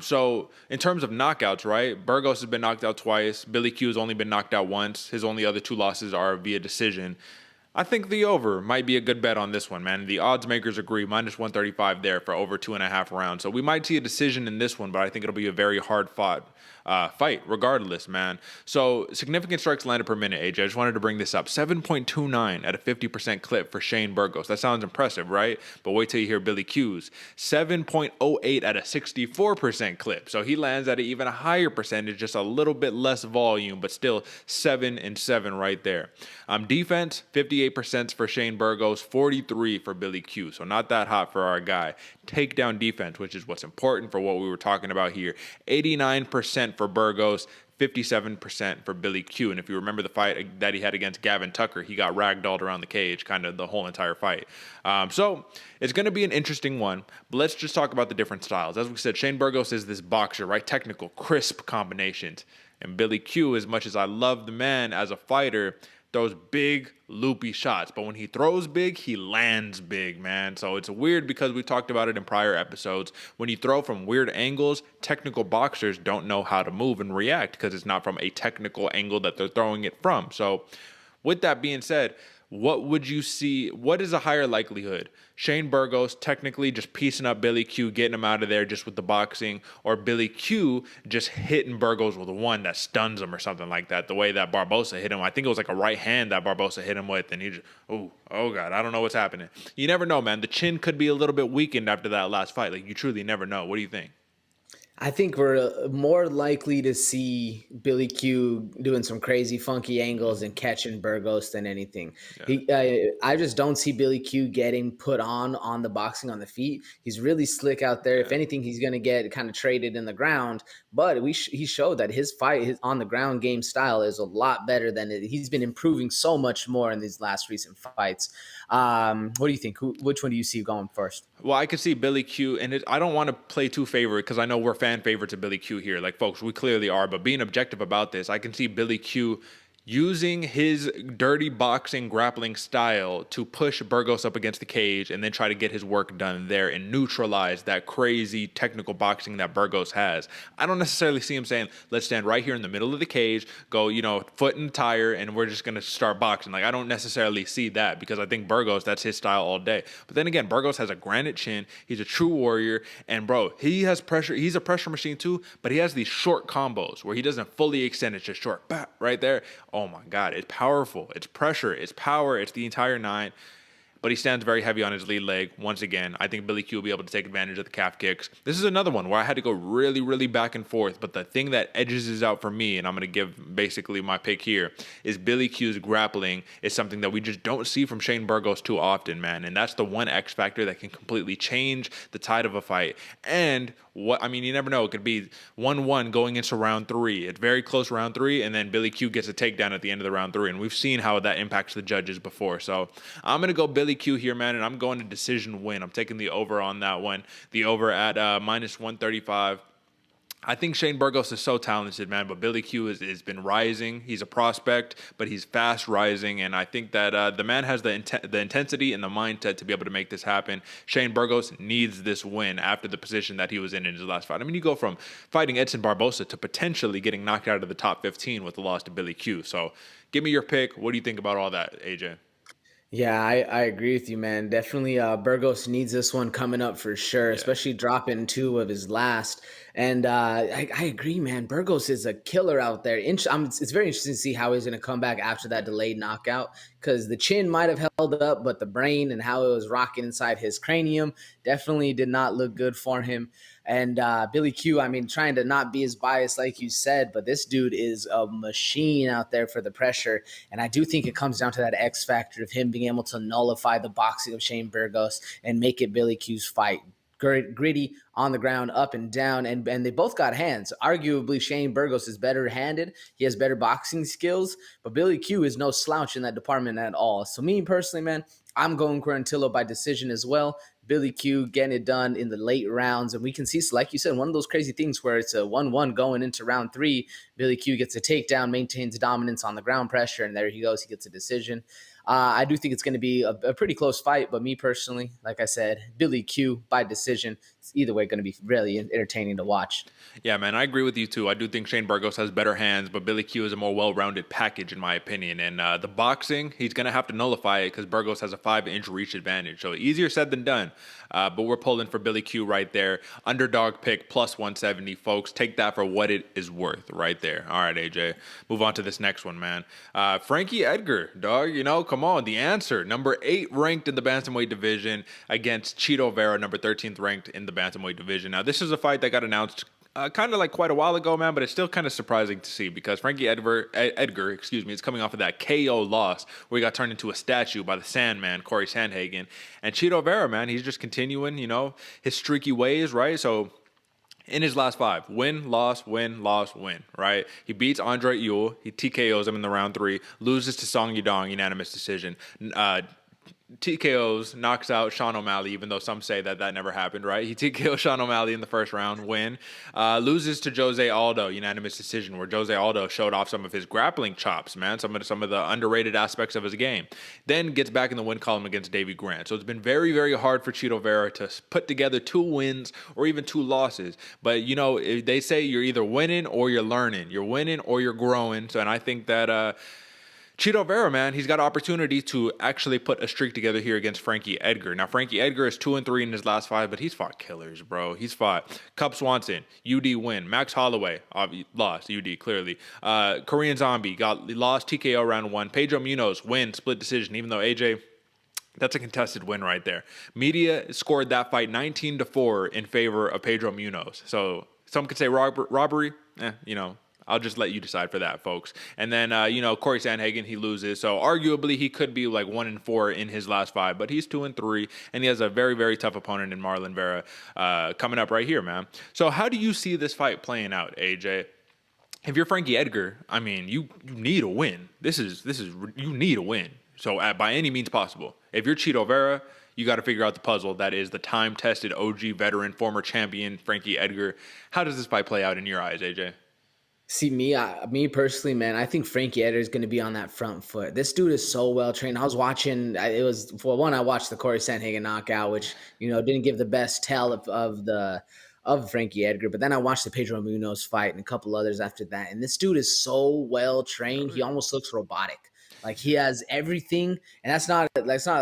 So in terms of knockouts, right, Burgos has been knocked out twice. Billy Q has only been knocked out once. His only other 2 losses are via decision. I think the over might be a good bet on this one, man. The odds makers agree, minus 135 there for over 2.5 rounds. So we might see a decision in this one, but I think it'll be a very hard fought fight regardless, man. So significant strikes landed per minute, AJ. I just wanted to bring this up. 7.29 at a 50% clip for Shane Burgos. That sounds impressive, right? But wait till you hear Billy Q's. 7.08 at a 64% clip. So he lands at an even higher percentage, just a little bit less volume, but still 7 and 7 right there. Defense, 58% for Shane Burgos, 43 for Billy Q. So not that hot for our guy. Takedown defense, which is what's important for what we were talking about here. 89% for Burgos, 57% for Billy Q. And if you remember the fight that he had against Gavin Tucker, he got ragdolled around the cage kind of the whole entire fight. So it's going to be an interesting one, but let's just talk about the different styles. As we said, Shane Burgos is this boxer, right? Technical, crisp combinations. And Billy Q, as much as I love the man as a fighter, throws big, loopy shots. But when he throws big, he lands big, man. So it's weird because we talked about it in prior episodes. When you throw from weird angles, technical boxers don't know how to move and react because it's not from a technical angle that they're throwing it from. So with that being said, what would you see? What is a higher likelihood? Shane Burgos technically just piecing up Billy Q, getting him out of there just with the boxing, or Billy Q just hitting Burgos with one that stuns him or something like that, the way that Barbosa hit him. I think it was like a right hand that Barbosa hit him with, and he just, oh God, I don't know what's happening. You never know, man. The chin could be a little bit weakened after that last fight. Like, you truly never know. What do you think? I think we're more likely to see Billy Q doing some crazy, funky angles and catching Burgos than anything. Yeah. I just don't see Billy Q getting put on the boxing on the feet. He's really slick out there. Yeah. If anything, he's going to get kind of traded in the ground. But he showed that his on the ground game style is a lot better than it. He's been improving so much more in these last recent fights. What do you think? Which one do you see going first? Well, I could see Billy Q, and I don't want to play too favorite because I know we're fan favorites of Billy Q here. Like, folks, we clearly are, but being objective about this, I can see Billy Q using his dirty boxing grappling style to push Burgos up against the cage and then try to get his work done there and neutralize that crazy technical boxing that Burgos has. I don't necessarily see him saying, let's stand right here in the middle of the cage, go, foot in the tire, and we're just going to start boxing. Like, I don't necessarily see that because I think Burgos, that's his style all day. But then again, Burgos has a granite chin. He's a true warrior. And, bro, he has pressure. He's a pressure machine too, but he has these short combos where he doesn't fully extend. It's just short, right there. Oh my God, it's powerful. It's pressure. It's power. It's the entire nine. But he stands very heavy on his lead leg. Once again, I think Billy Q will be able to take advantage of the calf kicks. This is another one where I had to go really, really back and forth. But the thing that edges this out for me, and I'm going to give basically my pick here, is Billy Q's grappling is something that we just don't see from Shane Burgos too often, man. And that's the one X factor that can completely change the tide of a fight. And you never know. It could be 1-1 going into round 3. It's very close round 3, and then Billy Q gets a takedown at the end of the round 3. And we've seen how that impacts the judges before. So I'm going to go Billy Q here, man, and I'm going to decision win. I'm taking the over on that one. The over at minus 135. I think Shane Burgos is so talented, man, but Billy Q has been rising. He's a prospect, but he's fast rising, and I think that the man has the intensity and the mindset to be able to make this happen. Shane Burgos needs this win after the position that he was in his last fight. I mean, you go from fighting Edson Barbosa to potentially getting knocked out of the top 15 with the loss to Billy Q. So give me your pick. What do you think about all that, AJ? Yeah, I agree with you, man. Definitely Burgos needs this one coming up for sure, especially dropping 2 of his last. And I agree, man. Burgos is a killer out there. It's very interesting to see how he's going to come back after that delayed knockout because the chin might have held up, but the brain and how it was rocking inside his cranium definitely did not look good for him. And Billy Q, trying to not be as biased like you said, but this dude is a machine out there for the pressure. And I do think it comes down to that X factor of him being able to nullify the boxing of Shane Burgos and make it Billy Q's fight. Gritty on the ground, up and down, and they both got hands. Arguably, Shane Burgos is better handed. He has better boxing skills, but Billy Q is no slouch in that department at all. So me personally, man, I'm going Quarantillo by decision as well. Billy Q getting it done in the late rounds. And we can see, like you said, one of those crazy things where it's a 1-1 going into round 3. Billy Q gets a takedown, maintains dominance on the ground pressure, and there he goes. He gets a decision. I do think it's going to be a pretty close fight, but me personally, like I said, Billy Q by decision. it's either way going to be really entertaining to watch. Yeah, man, I agree with you too. I do think Shane Burgos has better hands, but Billy Q is a more well-rounded package in my opinion. And the boxing, he's going to have to nullify it because Burgos has a 5-inch reach advantage. So easier said than done. But we're pulling for Billy Q right there. Underdog pick plus 170, folks. Take that for what it is worth right there. All right, AJ. Move on to this next one, man. Frankie Edgar, dog. Come on. The answer. Number 8 ranked in the bantamweight division against Chito Vera, number 13th ranked in the bantamweight division. Now, this is a fight that got announced kind of like quite a while ago, man, but it's still kind of surprising to see because Frankie Edgar, is coming off of that KO loss where he got turned into a statue by the Sandman, Corey Sandhagen. And Chito Vera, man, he's just continuing, his streaky ways, right? So in his last 5, win, loss, win, right? He beats Andre Ewell. He TKOs him in the round 3, loses to Song Yadong, unanimous decision. TKOs, knocks out Sean O'Malley, even though some say that never happened, right? He TKOs Sean O'Malley in the first round, win. Loses to Jose Aldo, unanimous decision, where Jose Aldo showed off some of his grappling chops, man, some of the underrated aspects of his game. Then gets back in the win column against Davey Grant. So it's been very, very hard for Chito Vera to put together 2 wins or even 2 losses. But, they say you're either winning or you're learning. You're winning or you're growing. So, and I think that Chito Vera, man, he's got opportunity to actually put a streak together here against Frankie Edgar. Now, Frankie Edgar is 2-3 in his last 5, but he's fought killers, bro. He's fought Cub Swanson, UD win. Max Holloway, lost, UD, clearly. Korean Zombie, lost TKO round 1. Pedro Munoz, win, split decision, even though AJ, that's a contested win right there. Media scored that fight 19-4 in favor of Pedro Munoz. So some could say robbery, I'll just let you decide for that, folks. And then, Corey Sandhagen, he loses. So arguably, he could be like 1-4 in his last 5, but he's 2-3, and he has a very, very tough opponent in Marlon Vera coming up right here, man. So how do you see this fight playing out, AJ? If you're Frankie Edgar, I mean, you need a win. You need a win. So by any means possible. If you're Chito Vera, you got to figure out the puzzle that is the time-tested OG veteran, former champion Frankie Edgar. How does this fight play out in your eyes, AJ? See, me personally, man, I think Frankie Edgar is going to be on that front foot. This dude is so well trained. I was watching, I watched the Corey Sandhagen knockout, which, didn't give the best tell of Frankie Edgar. But then I watched the Pedro Munoz fight and a couple others after that. And this dude is so well trained. He almost looks robotic. Like he has everything, and that's not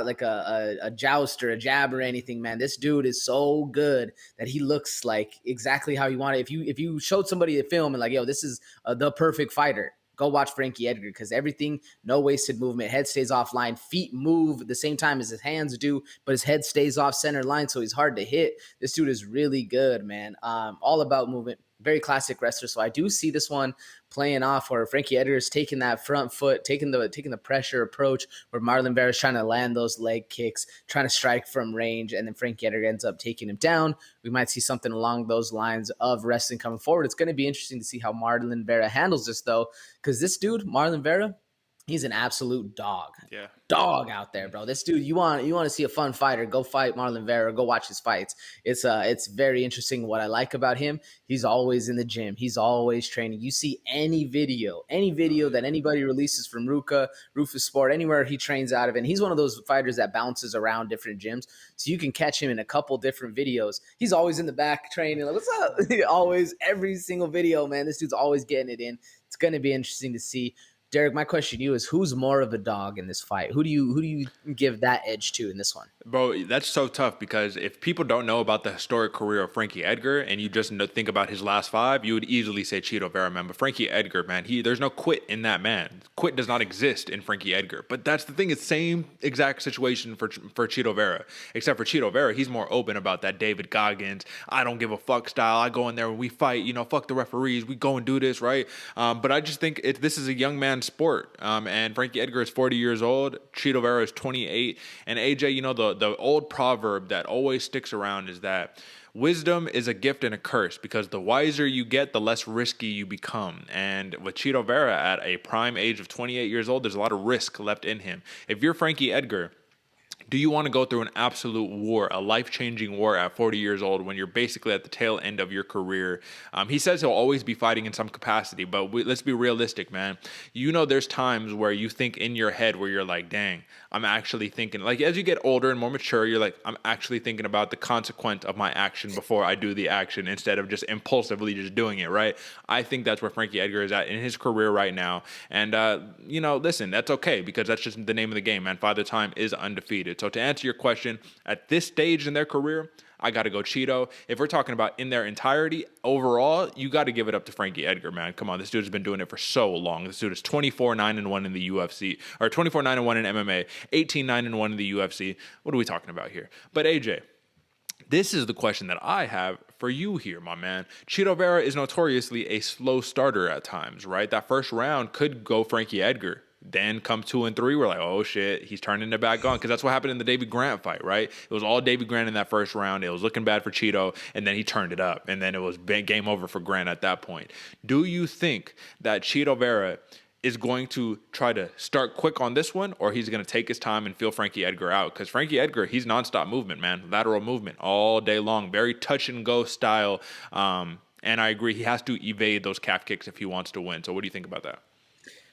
like a joust or a jab or anything, man. This dude is so good that he looks like exactly how you want it. If you showed somebody a film and like, yo, this is the perfect fighter, go watch Frankie Edgar because everything, no wasted movement, head stays offline, feet move at the same time as his hands do, but his head stays off center line, so he's hard to hit. This dude is really good, man. All about movement. Very classic wrestler. So I do see this one playing off where Frankie Edgar is taking that front foot, taking the pressure approach where Marlon Vera is trying to land those leg kicks, trying to strike from range, and then Frankie Edgar ends up taking him down. We might see something along those lines of wrestling coming forward. It's going to be interesting to see how Marlon Vera handles this, though, because this dude, Marlon Vera, he's an absolute dog. Yeah. Dog out there, bro. This dude, you want to see a fun fighter, go fight Marlon Vera, go watch his fights. It's very interesting. What I like about him, he's always in the gym. He's always training. You see any video that anybody releases from Rufus Sport, anywhere he trains out of, and he's one of those fighters that bounces around different gyms. So you can catch him in a couple different videos. He's always in the back training. Like, what's up? Always, every single video, man. This dude's always getting it in. It's going to be interesting to see. Derick, my question to you is, who's more of a dog in this fight? Who do you give that edge to in this one? Bro, that's so tough because if people don't know about the historic career of Frankie Edgar and you just think about his last 5, you would easily say Chito Vera, man. But Frankie Edgar, man, there's no quit in that man. Quit does not exist in Frankie Edgar. But that's the thing. It's same exact situation for Chito Vera. Except for Chito Vera, he's more open about that David Goggins, I don't give a fuck style. I go in there and we fight, fuck the referees. We go and do this, right? But I just think this is a young man's sport. And Frankie Edgar is 40 years old. Chito Vera is 28. And AJ, the old proverb that always sticks around is that wisdom is a gift and a curse because the wiser you get, the less risky you become. And with Chito Vera at a prime age of 28 years old, there's a lot of risk left in him. If you're Frankie Edgar, Do you want to go through an absolute war, a life-changing war at 40 years old when you're basically at the tail end of your career? He says he'll always be fighting in some capacity, but let's be realistic, man. You know, there's times where you think in your head where you're like, dang, I'm actually thinking, like as you get older and more mature, you're like, I'm actually thinking about the consequence of my action before I do the action instead of just impulsively just doing it, right? I think that's where Frankie Edgar is at in his career right now. And, listen, that's okay because that's just the name of the game, man. Father Time is undefeated. So to answer your question, at this stage in their career, I got to go Cheeto. If we're talking about in their entirety, overall, you got to give it up to Frankie Edgar, man. Come on, this dude has been doing it for so long. This dude is 24-9-1 in the UFC, or 24-9-1 in MMA, 18-9-1 in the UFC. What are we talking about here? But AJ, this is the question that I have for you here, my man. Chito Vera is notoriously a slow starter at times, right? That first round could go Frankie Edgar. Then come 2 and 3, we're like, oh shit, he's turning it back on. Because that's what happened in the David Grant fight, right? It was all David Grant in that first round. It was looking bad for Cheeto, and then he turned it up. And then it was game over for Grant at that point. Do you think that Chito Vera is going to try to start quick on this one, or he's going to take his time and feel Frankie Edgar out? Because Frankie Edgar, he's nonstop movement, man. Lateral movement all day long. Very touch-and-go style. And I agree, he has to evade those calf kicks if he wants to win. So what do you think about that?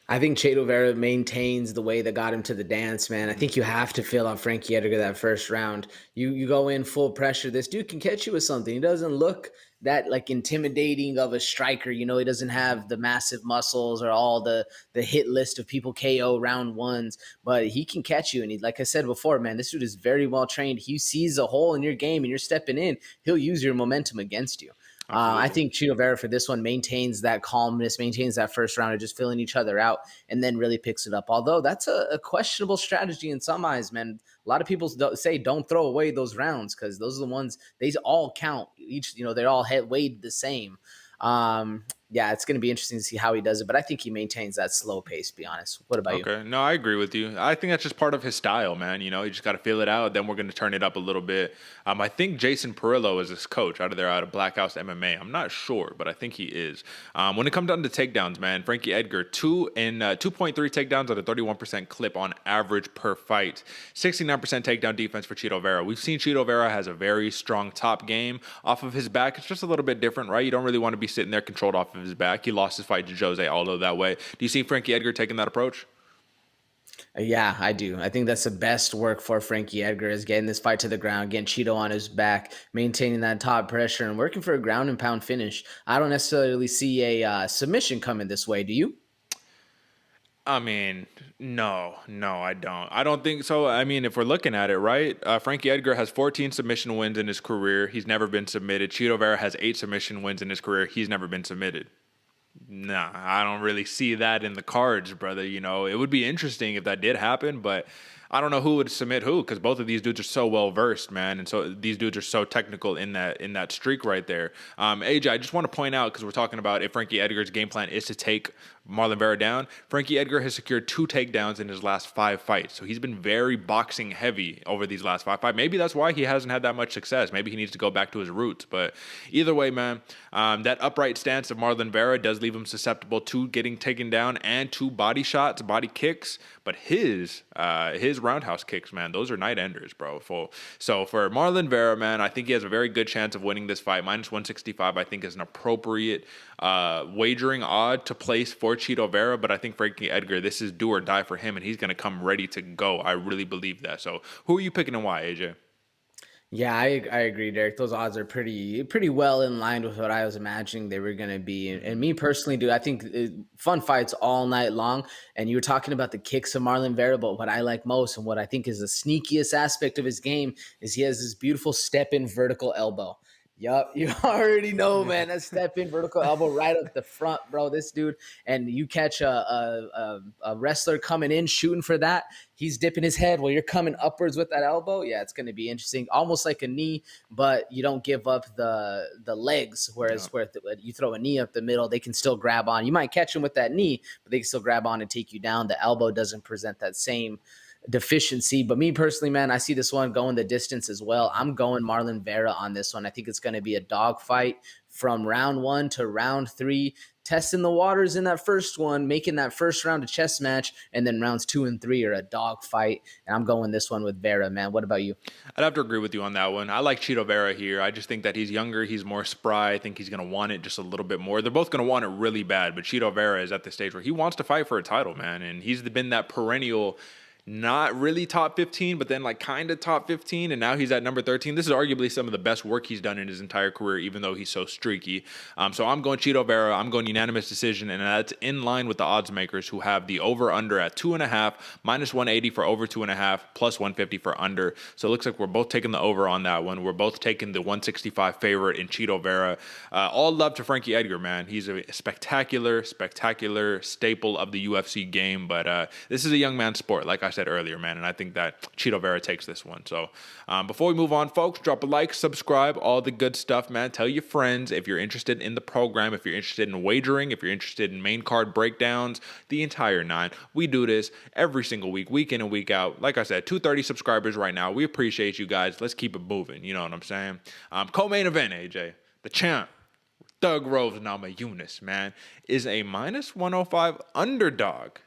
I think Chito Vera maintains the way that got him to the dance, man. I think you have to feel out Frankie Edgar that first round. You go in full pressure. This dude can catch you with something. He doesn't look that like intimidating of a striker. You know, he doesn't have the massive muscles or all the hit list of people KO round ones, but he can catch you. And he, like I said before, man, this dude is very well trained. He sees a hole in your game and you're stepping in, he'll use your momentum against you. I think Chito Vera for this one maintains that calmness, maintains that first round of just filling each other out, and then really picks it up. Although that's a questionable strategy in some eyes, man. A lot of people say don't throw away those rounds because those are the ones, they all count. Each, they're all weighed the same. Yeah, it's going to be interesting to see how he does it, but I think he maintains that slow pace, to be honest. What about you? Okay, no, I agree with you. I think that's just part of his style, man. You just got to feel it out. Then we're going to turn it up a little bit. I think Jason Perillo is his coach out of Black House MMA. I'm not sure, but I think he is. When it comes down to takedowns, man, Frankie Edgar, 2.3 takedowns at a 31% clip on average per fight. 69% takedown defense for Chito Vera. We've seen Chito Vera has a very strong top game off of his back. It's just a little bit different, right? You don't really want to be sitting there controlled off of his back. He lost his fight to Jose Aldo that way. Do you see Frankie Edgar taking that approach? Yeah, I do. I think that's the best work for Frankie Edgar is getting this fight to the ground, getting Chito on his back, maintaining that top pressure, and working for a ground and pound finish. I don't necessarily see a submission coming this way. Do you? I mean, no, I don't. I don't think so. I mean, if we're looking at it, right, Frankie Edgar has 14 submission wins in his career. He's never been submitted. Chito Vera has 8 submission wins in his career. He's never been submitted. Nah, I don't really see that in the cards, brother. It would be interesting if that did happen, but I don't know who would submit who because both of these dudes are so well versed, man, and so these dudes are so technical in that streak right there. AJ, I just want to point out because we're talking about if Frankie Edgar's game plan is to take Marlon Vera down. Frankie Edgar has secured 2 takedowns in his last 5 fights, so he's been very boxing heavy over these last 5 fights. Maybe that's why he hasn't had that much success. Maybe he needs to go back to his roots. But either way, man, that upright stance of Marlon Vera does leave him susceptible to getting taken down and to body shots, body kicks. But his roundhouse kicks, man, those are night enders, bro. So for Marlon Vera, man, I think he has a very good chance of winning this fight. -165, I think, is an appropriate wagering odd to place for Chito Vera. But I think Frankie Edgar, this is do or die for him, and he's going to come ready to go. I really believe that. So who are you picking and why, AJ? Yeah, I agree, Derek. Those odds are pretty well in line with what I was imagining they were going to be. And me personally, dude, I think fun fights all night long. And you were talking about the kicks of Marlon Vera, but what I like most and what I think is the sneakiest aspect of his game is he has this beautiful step-in vertical elbow. Yup, you already know, man. That step-in vertical elbow right up the front, bro. This dude, and you catch a wrestler coming in, shooting for that. He's dipping his head while you're coming upwards with that elbow. Yeah, it's going to be interesting. Almost like a knee, but you don't give up the legs. Whereas where you throw a knee up the middle, they can still grab on. You might catch them with that knee, but they can still grab on and take you down. The elbow doesn't present that same deficiency. But me personally, man, I see this one going the distance as well. I'm going Marlon Vera on this one. I think it's going to be a dogfight from round 1 to round 3, testing the waters in that first one, making that first round a chess match, and then rounds 2 and 3 are a dog fight. And I'm going this one with Vera, man. What about you? I'd have to agree with you on that one. I like Chito Vera here. I just think that he's younger. He's more spry. I think he's going to want it just a little bit more. They're both going to want it really bad, but Chito Vera is at the stage where he wants to fight for a title, man. And he's been that perennial, not really top 15, but then like kind of top 15, and now he's at number 13. This is arguably some of the best work he's done in his entire career, even though he's so streaky. So I'm going Chito Vera. I'm going unanimous decision, and that's in line with the odds makers who have the over-under at 2.5, minus 180 for over 2.5, plus 150 for under. So it looks like we're both taking the over on that one. We're both taking the 165 favorite in Chito Vera. All love to Frankie Edgar, man. He's a spectacular staple of the UFC game, but this is a young man's sport, like I said earlier, man, and I think that Chito Vera takes this one. So before we move on, folks, drop a like, subscribe, all the good stuff, man. Tell your friends if you're interested in the program, if you're interested in wagering, if you're interested in main card breakdowns, the entire 9. We do this every single week in and week out. Like I said, 230 subscribers right now. We appreciate you guys. Let's keep it moving. You know what I'm saying? Co-main event, AJ, the champ, Rose Namajunas, man, is a minus 105 underdog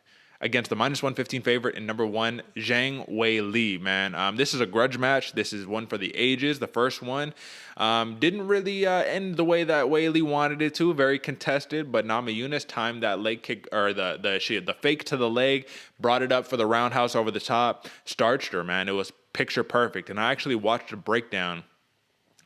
against the minus 115 favorite and number 1, Zhang Weili, man. This is a grudge match. This is one for the ages. The first one didn't really end the way that Weili wanted it to. Very contested, but Namajunas timed that leg kick, or the fake to the leg, brought it up for the roundhouse over the top, starched her, man. It was picture perfect. And I actually watched a breakdown.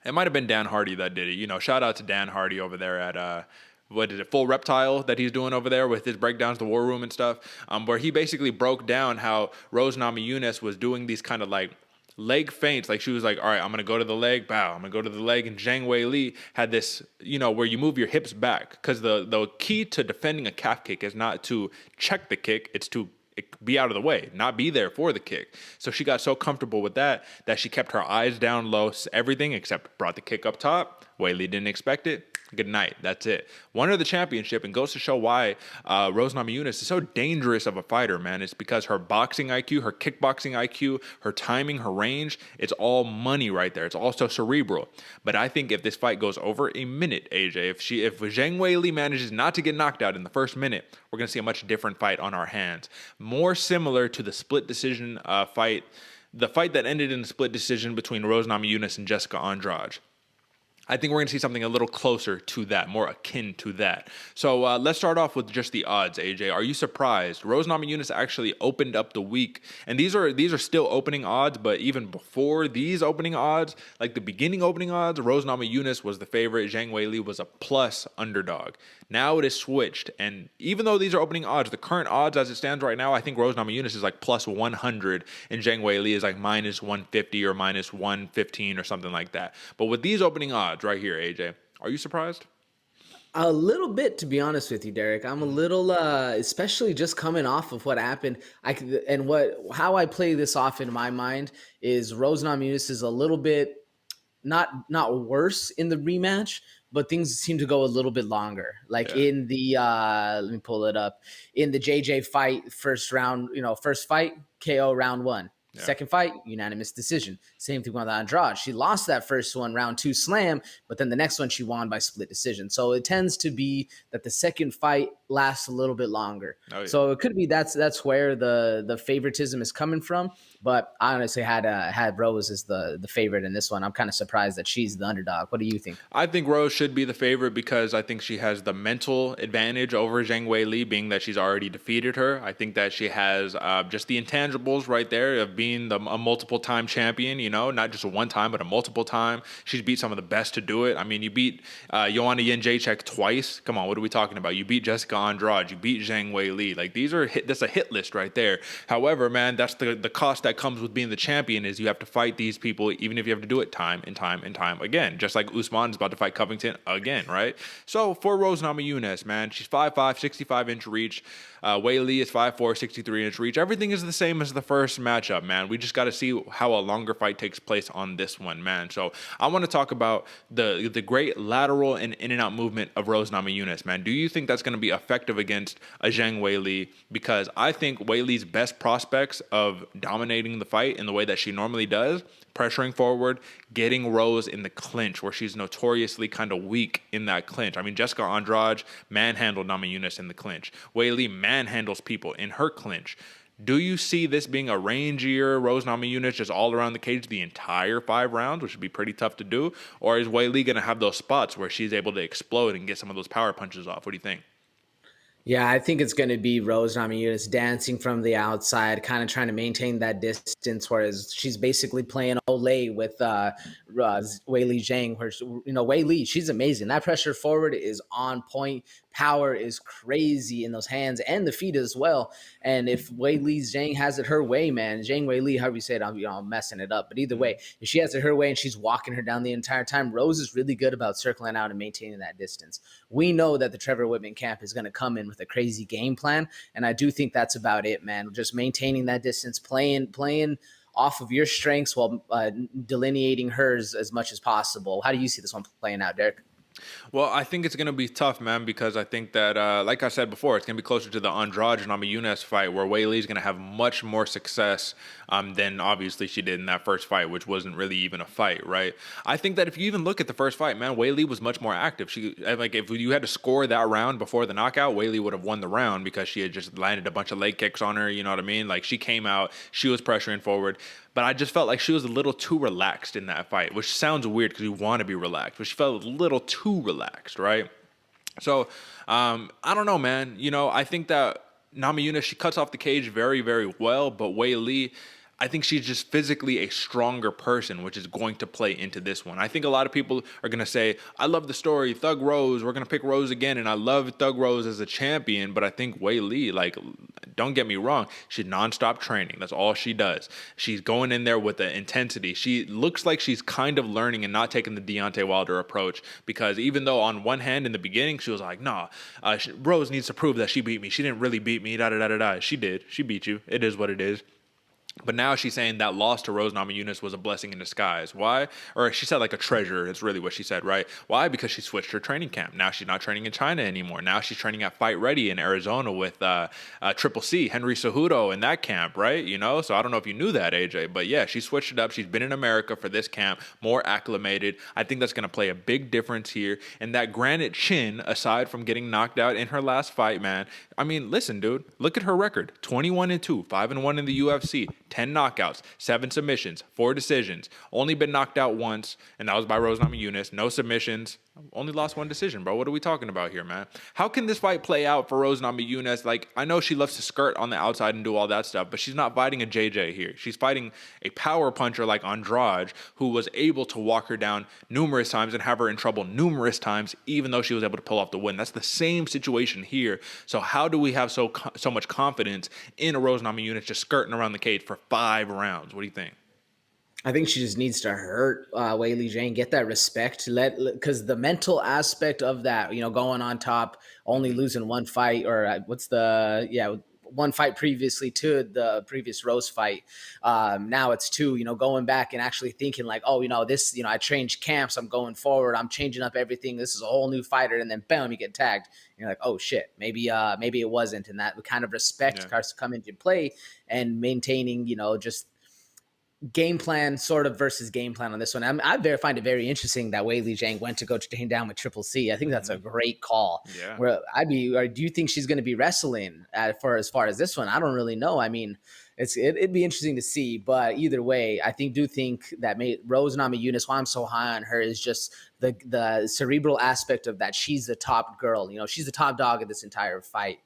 It might have been Dan Hardy that did it. You know, shout out to Dan Hardy over there at what is it, Full Reptile, that he's doing over there with his breakdowns, the War Room and stuff, where he basically broke down how Rose Namajunas was doing these kind of like leg feints. Like she was like, all right, I'm going to go to the leg, bow, I'm going to go to the leg. And Zhang Weili had this, you know, where you move your hips back, because the key to defending a calf kick is not to check the kick, it's to be out of the way, not be there for the kick. So she got so comfortable with that she kept her eyes down low, everything except brought the kick up top. Weili didn't expect it. Good night. That's it. Won her the championship, and goes to show why Rose Namajunas is so dangerous of a fighter, man. It's because her boxing IQ, her kickboxing IQ, her timing, her range, it's all money right there. It's also cerebral. But I think if this fight goes over a minute, AJ, if Zhang Weili manages not to get knocked out in the first minute, we're going to see a much different fight on our hands. More similar to the split decision fight, the fight that ended in a split decision between Rose Namajunas and Jessica Andrade. I think we're going to see something a little closer to that, more akin to that. So let's start off with just the odds, AJ. Are you surprised? Rose Namajunas actually opened up the week, and these are still opening odds, but even before these opening odds, like the beginning opening odds, Rose Namajunas was the favorite. Zhang Weili was a plus underdog. Now it is switched, and even though these are opening odds, the current odds as it stands right now, I think Rose Namajunas is like plus 100, and Zhang Weili is like minus 150 or minus 115 or something like that. But with these opening odds right here, AJ, are you surprised? A little bit, to be honest with you, Derick. I'm a little, especially just coming off of what happened. How I play this off in my mind is Rose Namajunas is a little bit not worse in the rematch, but things seem to go a little bit longer. Like in the let me pull it up. In the JJ fight, first fight, KO round 1. Yeah. Second fight, unanimous decision. Same thing with Andrade. She lost that first one, round 2 slam, but then the next one she won by split decision. So it tends to be that the second fight lasts a little bit longer. Oh, yeah. So it could be that's where the favoritism is coming from. But I honestly had Rose as the favorite in this one. I'm kind of surprised that she's the underdog. What do you think? I think Rose should be the favorite because I think she has the mental advantage over Zhang Weili, being that she's already defeated her. I think that she has just the intangibles right there of being a multiple-time champion, you know, not just a one time, but a multiple time. She's beat some of the best to do it. I mean, you beat Joanna Jędrzejczyk twice. Come on, what are we talking about? You beat Jessica Andrade. You beat Zhang Weili. Like, that's a hit list right there. However, man, that's the cost that comes with being the champion is you have to fight these people, even if you have to do it time and time and time again. Just like Usman is about to fight Covington again, right? So for Rose Namajunas, man, she's 5'5", 65-inch reach. Weili is 5'4", 63-inch reach. Everything is the same as the first matchup, man. We just got to see how a longer fight takes place on this one, man. So I want to talk about the great lateral and in and out movement of Rose Namajunas, man. Do you think that's going to be effective against a Zhang Weili? Because I think Weili's best prospects of dominating the fight in the way that she normally does, pressuring forward, getting Rose in the clinch where she's notoriously kind of weak in that clinch. I mean, Jessica Andrade manhandled Namajunas in the clinch. Weili manhandles people in her clinch. Do you see this being a rangier Rose Namajunas just all around the cage the entire 5 rounds, which would be pretty tough to do? Or is Weili going to have those spots where she's able to explode and get some of those power punches off? What do you think? Yeah, I think it's going to be Rose Namajunas dancing from the outside, kind of trying to maintain that distance, whereas she's basically playing Olay with Weili Zhang. Where Weili, she's amazing. That pressure forward is on point. Power is crazy in those hands and the feet as well. And if Weili Zhang has it her way, man, Zhang Weili, however you say it, I'm messing it up. But either way, if she has it her way and she's walking her down the entire time, Rose is really good about circling out and maintaining that distance. We know that the Trevor Whitman camp is going to come in with a crazy game plan, and I do think that's about it, man. Just maintaining that distance, playing off of your strengths while delineating hers as much as possible. How do you see this one playing out, Derick? Well, I think it's going to be tough, man, because I think that, like I said before, it's going to be closer to the Andrade Namajunas fight where Weili is going to have much more success than obviously she did in that first fight, which wasn't really even a fight, right? I think that if you even look at the first fight, man, Weili was much more active. If you had to score that round before the knockout, Weili would have won the round because she had just landed a bunch of leg kicks on her, you know what I mean? Like, she came out, she was pressuring forward. But I just felt like she was a little too relaxed in that fight, which sounds weird because you want to be relaxed, but she felt a little too relaxed, right? So I don't know, man. I think that Namajunas, she cuts off the cage very, very well, but Weili, I think she's just physically a stronger person, which is going to play into this one. I think a lot of people are going to say, I love the story, Thug Rose, we're going to pick Rose again, and I love Thug Rose as a champion, but I think Weili, like, don't get me wrong, she's nonstop training. That's all she does. She's going in there with the intensity. She looks like she's kind of learning and not taking the Deontay Wilder approach, because even though on one hand in the beginning she was like, nah, Rose needs to prove that she beat me. She didn't really beat me, da-da-da-da-da. She did. She beat you. It is what it is. But now she's saying that loss to Rose Namajunas was a blessing in disguise. Why? Or she said like a treasure. It's really what she said, right? Why? Because she switched her training camp. Now she's not training in China anymore. Now she's training at Fight Ready in Arizona with Triple C, Henry Cejudo in that camp, right? So I don't know if you knew that, AJ. But yeah, she switched it up. She's been in America for this camp, more acclimated. I think that's going to play a big difference here. And that granite chin, aside from getting knocked out in her last fight, man. I mean, listen, dude. Look at her record. 21-2, 5-1 in the UFC. 10 knockouts, 7 submissions, 4 decisions. Only been knocked out once, and that was by Rose Namajunas. No submissions. Only lost 1 decision, bro. What are we talking about here, man? How can this fight play out for Rose Namajunas? Like, I know she loves to skirt on the outside and do all that stuff, but she's not fighting a JJ here. She's fighting a power puncher like Andrade, who was able to walk her down numerous times and have her in trouble numerous times, even though she was able to pull off the win. That's the same situation here. So how do we have so much confidence in a Rose Namajunas just skirting around the cage for 5 rounds? What do you think? I think she just needs to hurt Weili Zhang, get that respect, because the mental aspect of that, going on top, only losing 1 fight, or one fight previously to the previous Rose fight. Now it's 2, going back and actually thinking like, this, I changed camps, I'm going forward, I'm changing up everything. This is a whole new fighter. And then bam, you get tagged. And you're like, oh shit, maybe it wasn't. And that kind of respect starts to come into play, and maintaining, just game plan sort of versus game plan on this one. I find it very interesting that Weili Zhang went to go down with Triple C. I think that's a great call. Yeah. Or do you think she's going to be wrestling for as far as this one? I don't really know. I mean, it'd be interesting to see, but either way, I think that Rose Namajunas, why I'm so high on her is just the cerebral aspect of that. She's the top girl, she's the top dog of this entire fight.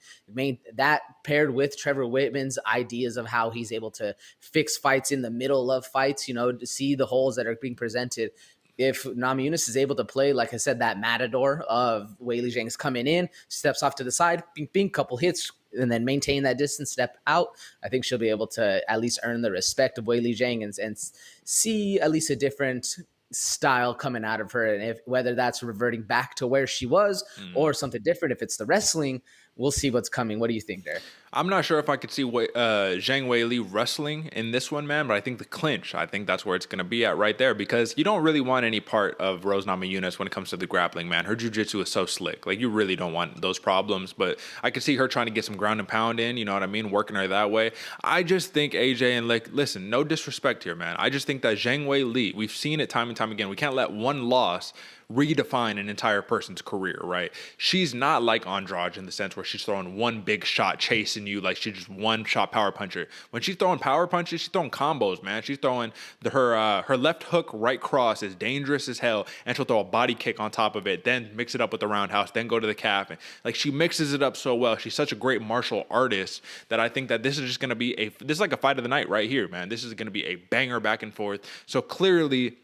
That paired with Trevor Whitman's ideas of how he's able to fix fights in the middle of fights, to see the holes that are being presented. If Namajunas is able to play, like I said, that matador of Weili Zhang's coming in, steps off to the side, bing, bing, couple hits, and then maintain that distance, step out, I think she'll be able to at least earn the respect of Weili Zhang and see at least a different style coming out of her. And whether that's reverting back to where she was or something different, if it's the wrestling, we'll see what's coming. What do you think there? I'm not sure if I could see Zhang Weili wrestling in this one, man, but I think the clinch, I think that's where it's going to be at right there, because you don't really want any part of Rose Namajunas when it comes to the grappling, man. Her jiu-jitsu is so slick. Like, you really don't want those problems, but I could see her trying to get some ground and pound in, you know what I mean, working her that way. I just think AJ, and like, listen, no disrespect here, man. I just think that Zhang Weili, we've seen it time and time again. We can't let one loss redefine an entire person's career, right? She's not like Andrade in the sense where she's throwing one big shot chasing you like she's just one shot power puncher. When she's throwing power punches, she's throwing combos, man. She's throwing her left hook, right cross is dangerous as hell, and she'll throw a body kick on top of it, then mix it up with the roundhouse, then go to the calf. And like, she mixes it up so well. She's such a great martial artist that I think that this is just going to be this is like a fight of the night right here, man. This is going to be a banger back and forth. So clearly,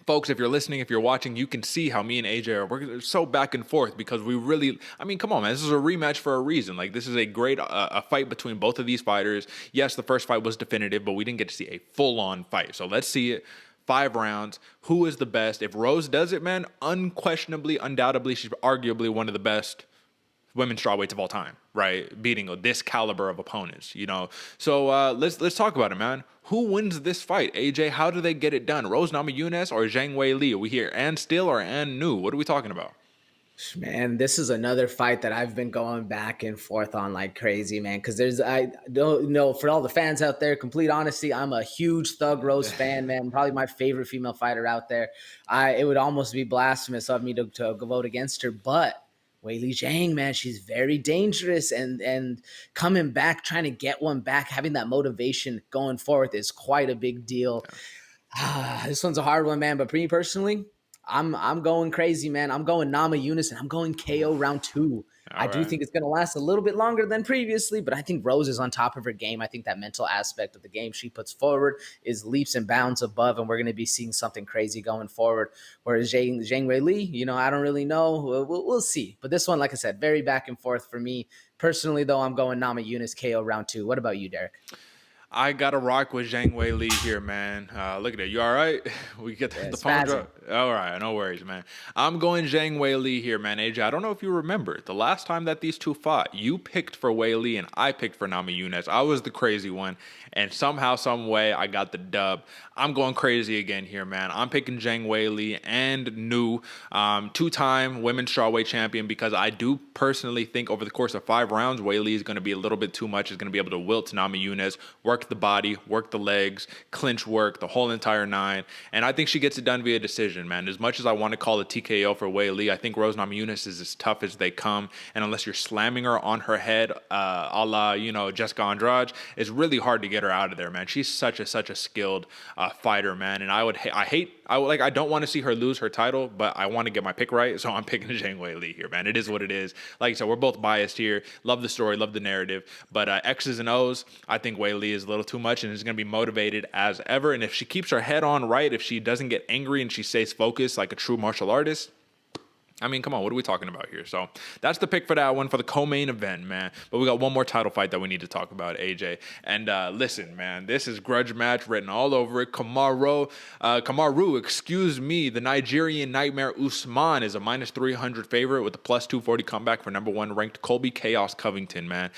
folks, if you're listening, if you're watching, you can see how me and AJ we're so back and forth, because we really, I mean, come on, man. This is a rematch for a reason. Like, this is a great a fight between both of these fighters. Yes, the first fight was definitive, but we didn't get to see a full-on fight. So let's see it. 5 rounds. Who is the best? If Rose does it, man, unquestionably, undoubtedly, she's arguably one of the best women's strawweights of all time, right? Beating this caliber of opponents, you know. So let's talk about it, man. Who wins this fight, AJ? How do they get it done? Rose Namajunas or Zhang Weili? Are we here and still or and new? What are we talking about? Man, this is another fight that I've been going back and forth on like crazy, man. Because I don't know, for all the fans out there, complete honesty, I'm a huge Thug Rose fan, man. Probably my favorite female fighter out there. It would almost be blasphemous of me to vote against her, but Weili Zhang, man, she's very dangerous, and coming back, trying to get one back, having that motivation going forward is quite a big deal. This one's a hard one, man, but for me personally, I'm going crazy, man. I'm going Namajunas, and I'm going KO round 2. I do think it's going to last a little bit longer than previously, but I think Rose is on top of her game. I think that mental aspect of the game she puts forward is leaps and bounds above, and we're going to be seeing something crazy going forward. Whereas Zhang Weili, you know, I don't really know. We'll see. But this one, like I said, very back and forth for me. Personally, though, I'm going Namajunas KO round 2. What about you, Derick? I got to rock with Zhang Weili here, man. Look at it. You all right? We get the phone drop. All right. No worries, man. I'm going Zhang Weili here, man. AJ, I don't know if you remember. The last time that these two fought, you picked for Weili and I picked for Namajunas. I was the crazy one. And somehow, some way, I got the dub. I'm going crazy again here, man. I'm picking Zhang Weili and new two-time women's strawweight champion, because I do personally think over the course of 5 rounds, Weili is going to be a little bit too much. Is going to be able to wilt Namajunas, work the body, work the legs, clinch work, the whole entire 9. And I think she gets it done via decision, man. As much as I want to call it TKO for Weili, I think Rose Namajunas is as tough as they come. And unless you're slamming her on her head, a la, you know, Jessica Andrade, it's really hard to get her out of there, man. She's such a skilled fighter, man. And I don't want to see her lose her title, but I want to get my pick right. So I'm picking Zhang Weili here, man. It is what it is. Like I said, we're both biased here. Love the story, love the narrative. But X's and O's, I think Weili is a little too much and is going to be motivated as ever. And if she keeps her head on right, if she doesn't get angry and she stays focused like a true martial artist, I mean, come on, what are we talking about here? So that's the pick for that one for the co-main event, man. But we got one more title fight that we need to talk about, AJ. And listen, man, this is grudge match written all over it. Kamaru, the Nigerian nightmare Usman is a minus 300 favorite with a plus 240 comeback for number 1 ranked Colby Chaos Covington, man.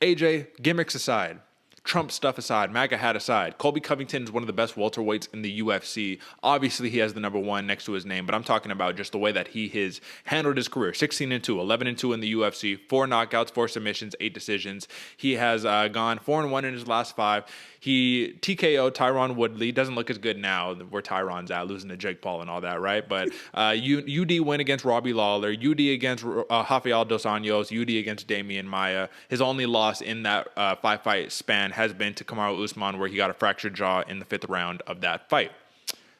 AJ, gimmicks aside, Trump stuff aside, MAGA hat aside, Colby Covington is one of the best welterweights in the UFC. Obviously, he has the number 1 next to his name, but I'm talking about just the way that he has handled his career. 16-2, 11-2 in the UFC, 4 knockouts, 4 submissions, 8 decisions. He has gone 4-1 in his last 5. He TKO'd Tyron Woodley. Doesn't look as good now where Tyron's at, losing to Jake Paul and all that, right? But UD win against Robbie Lawler, UD against Rafael Dos Anjos, UD against Damian Maia. His only loss in that 5-fight span has been to Kamaru Usman, where he got a fractured jaw in the 5th round of that fight.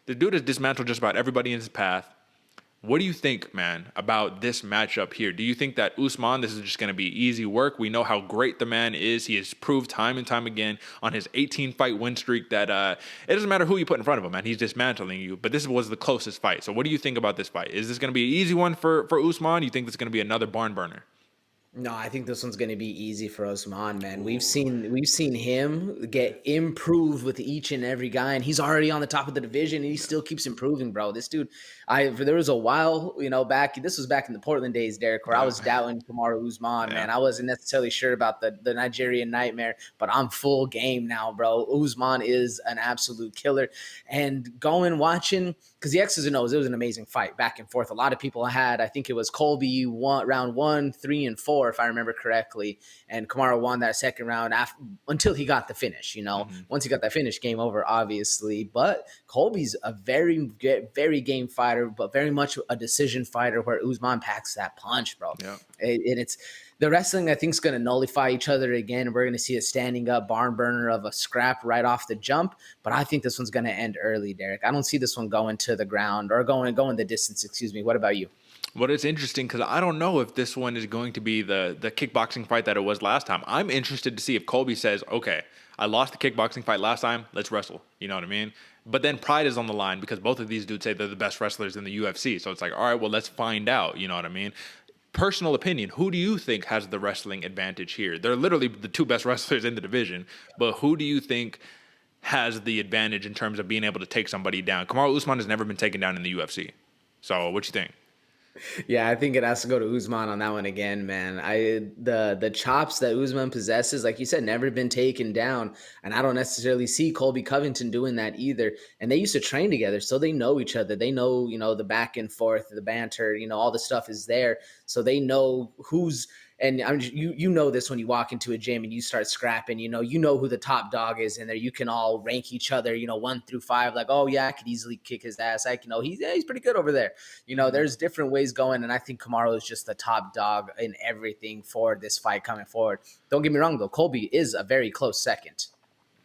The dude has dismantled just about everybody in his path. What do you think, man, about this matchup here? Do you think that Usman, this is just going to be easy work? We know how great the man is. He has proved time and time again on his 18-fight win streak that it doesn't matter who you put in front of him, man. He's dismantling you. But this was the closest fight. So what do you think about this fight? Is this going to be an easy one for Usman? Do you think this is going to be another barn burner? No, I think this one's going to be easy for Usman, man. We've seen him get improved with each and every guy, and he's already on the top of the division, and he still keeps improving, bro. This dude, there was a while, back. This was back in the Portland days, Derek, where I was doubting Kamaru Usman, man. I wasn't necessarily sure about the Nigerian Nightmare, but I'm full game now, bro. Usman is an absolute killer, and watching because the X's and O's, it was an amazing fight, back and forth. A lot of people had, I think it was Colby won round 1, 3, and 4, if I remember correctly, and Kamaru won that second round until he got the finish. Once he got that finish, game over, obviously. But Colby's a very, very game fighter, but very much a decision fighter where Usman packs that punch, bro. Yeah. And it's the wrestling, I think, is going to nullify each other again. We're going to see a standing up barn burner of a scrap right off the jump. But I think this one's going to end early, Derek. I don't see this one going to the ground or going the distance. Excuse me. What about you? Well, it's interesting because I don't know if this one is going to be the kickboxing fight that it was last time. I'm interested to see if Colby says, okay, I lost the kickboxing fight last time. Let's wrestle. You know what I mean? But then pride is on the line because both of these dudes say they're the best wrestlers in the UFC. So it's like, all right, well, let's find out. You know what I mean? Personal opinion, who do you think has the wrestling advantage here? They're literally the two best wrestlers in the division, but who do you think has the advantage in terms of being able to take somebody down? Kamaru Usman has never been taken down in the UFC. So what you think? Yeah, I think it has to go to Usman on that one again, man. The chops that Usman possesses, like you said, never been taken down, and I don't necessarily see Colby Covington doing that either. And they used to train together, so they know each other. They know, the back and forth, the banter, all the stuff is there, so they know who's. And you know this when you walk into a gym and you start scrapping, you know who the top dog is in there. You can all rank each other, 1 through 5, like, oh yeah, I could easily kick his ass. He's pretty good over there. There's different ways going, and I think Kamaru is just the top dog in everything for this fight coming forward. Don't get me wrong though, Colby is a very close second.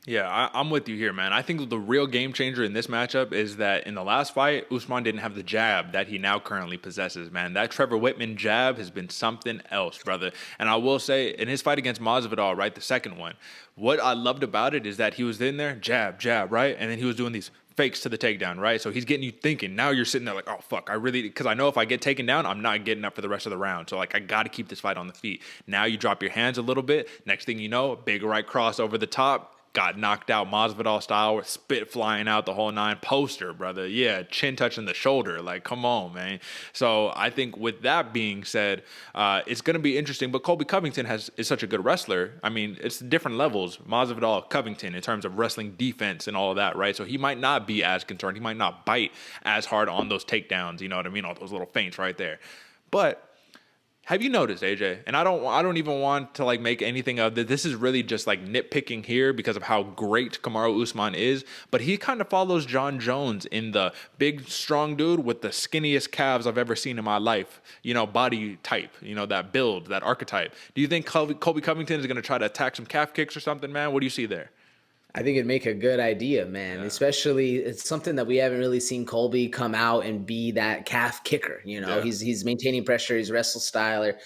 Yeah, I'm with you here, man. I think the real game changer in this matchup is that in the last fight, Usman didn't have the jab that he now currently possesses, man. That Trevor Whitman jab has been something else, brother. And I will say, in his fight against Masvidal, right, the second one, what I loved about it is that he was in there, jab, right? And then he was doing these fakes to the takedown, right? So he's getting you thinking. Now you're sitting there like, oh, fuck, because I know if I get taken down, I'm not getting up for the rest of the round. So, I got to keep this fight on the feet. Now you drop your hands a little bit. Next thing you know, big right cross over the top. Got knocked out Masvidal style with spit flying out the whole 9. Poster, brother. Yeah, chin touching the shoulder. Like, come on, man. So I think with that being said, it's going to be interesting. But Colby Covington is such a good wrestler. I mean, it's different levels. Masvidal, Covington in terms of wrestling defense and all of that, right? So he might not be as concerned. He might not bite as hard on those takedowns. You know what I mean? All those little feints right there. But have you noticed, AJ? And I don't even want to make anything of that. This is really just nitpicking here because of how great Kamaru Usman is. But he kind of follows John Jones in the big, strong dude with the skinniest calves I've ever seen in my life. Body type. That build, that archetype. Do you think Colby Covington is going to try to attack some calf kicks or something, man? What do you see there? I think it'd make a good idea, man. Yeah. Especially, it's something that we haven't really seen Colby come out and be that calf kicker. Yeah. He's maintaining pressure. His wrestle style, or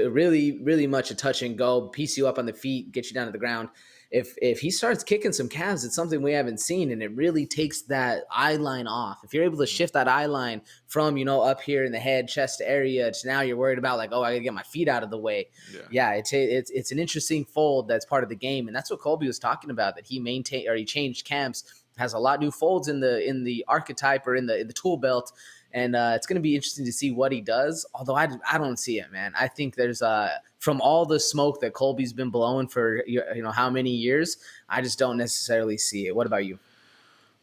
really, really much a touch and go, piece you up on the feet, get you down to the ground. If he starts kicking some calves, it's something we haven't seen, and it really takes that eye line off. If you're able to shift that eye line from, up here in the head, chest area to now you're worried about I gotta get my feet out of the way. Yeah, it's an interesting fold that's part of the game, and that's what Colby was talking about, that he changed camps, has a lot new folds in the archetype or in the tool belt. And it's going to be interesting to see what he does. Although I don't see it, man. I think there's from all the smoke that Colby's been blowing for how many years, I just don't necessarily see it. What about you?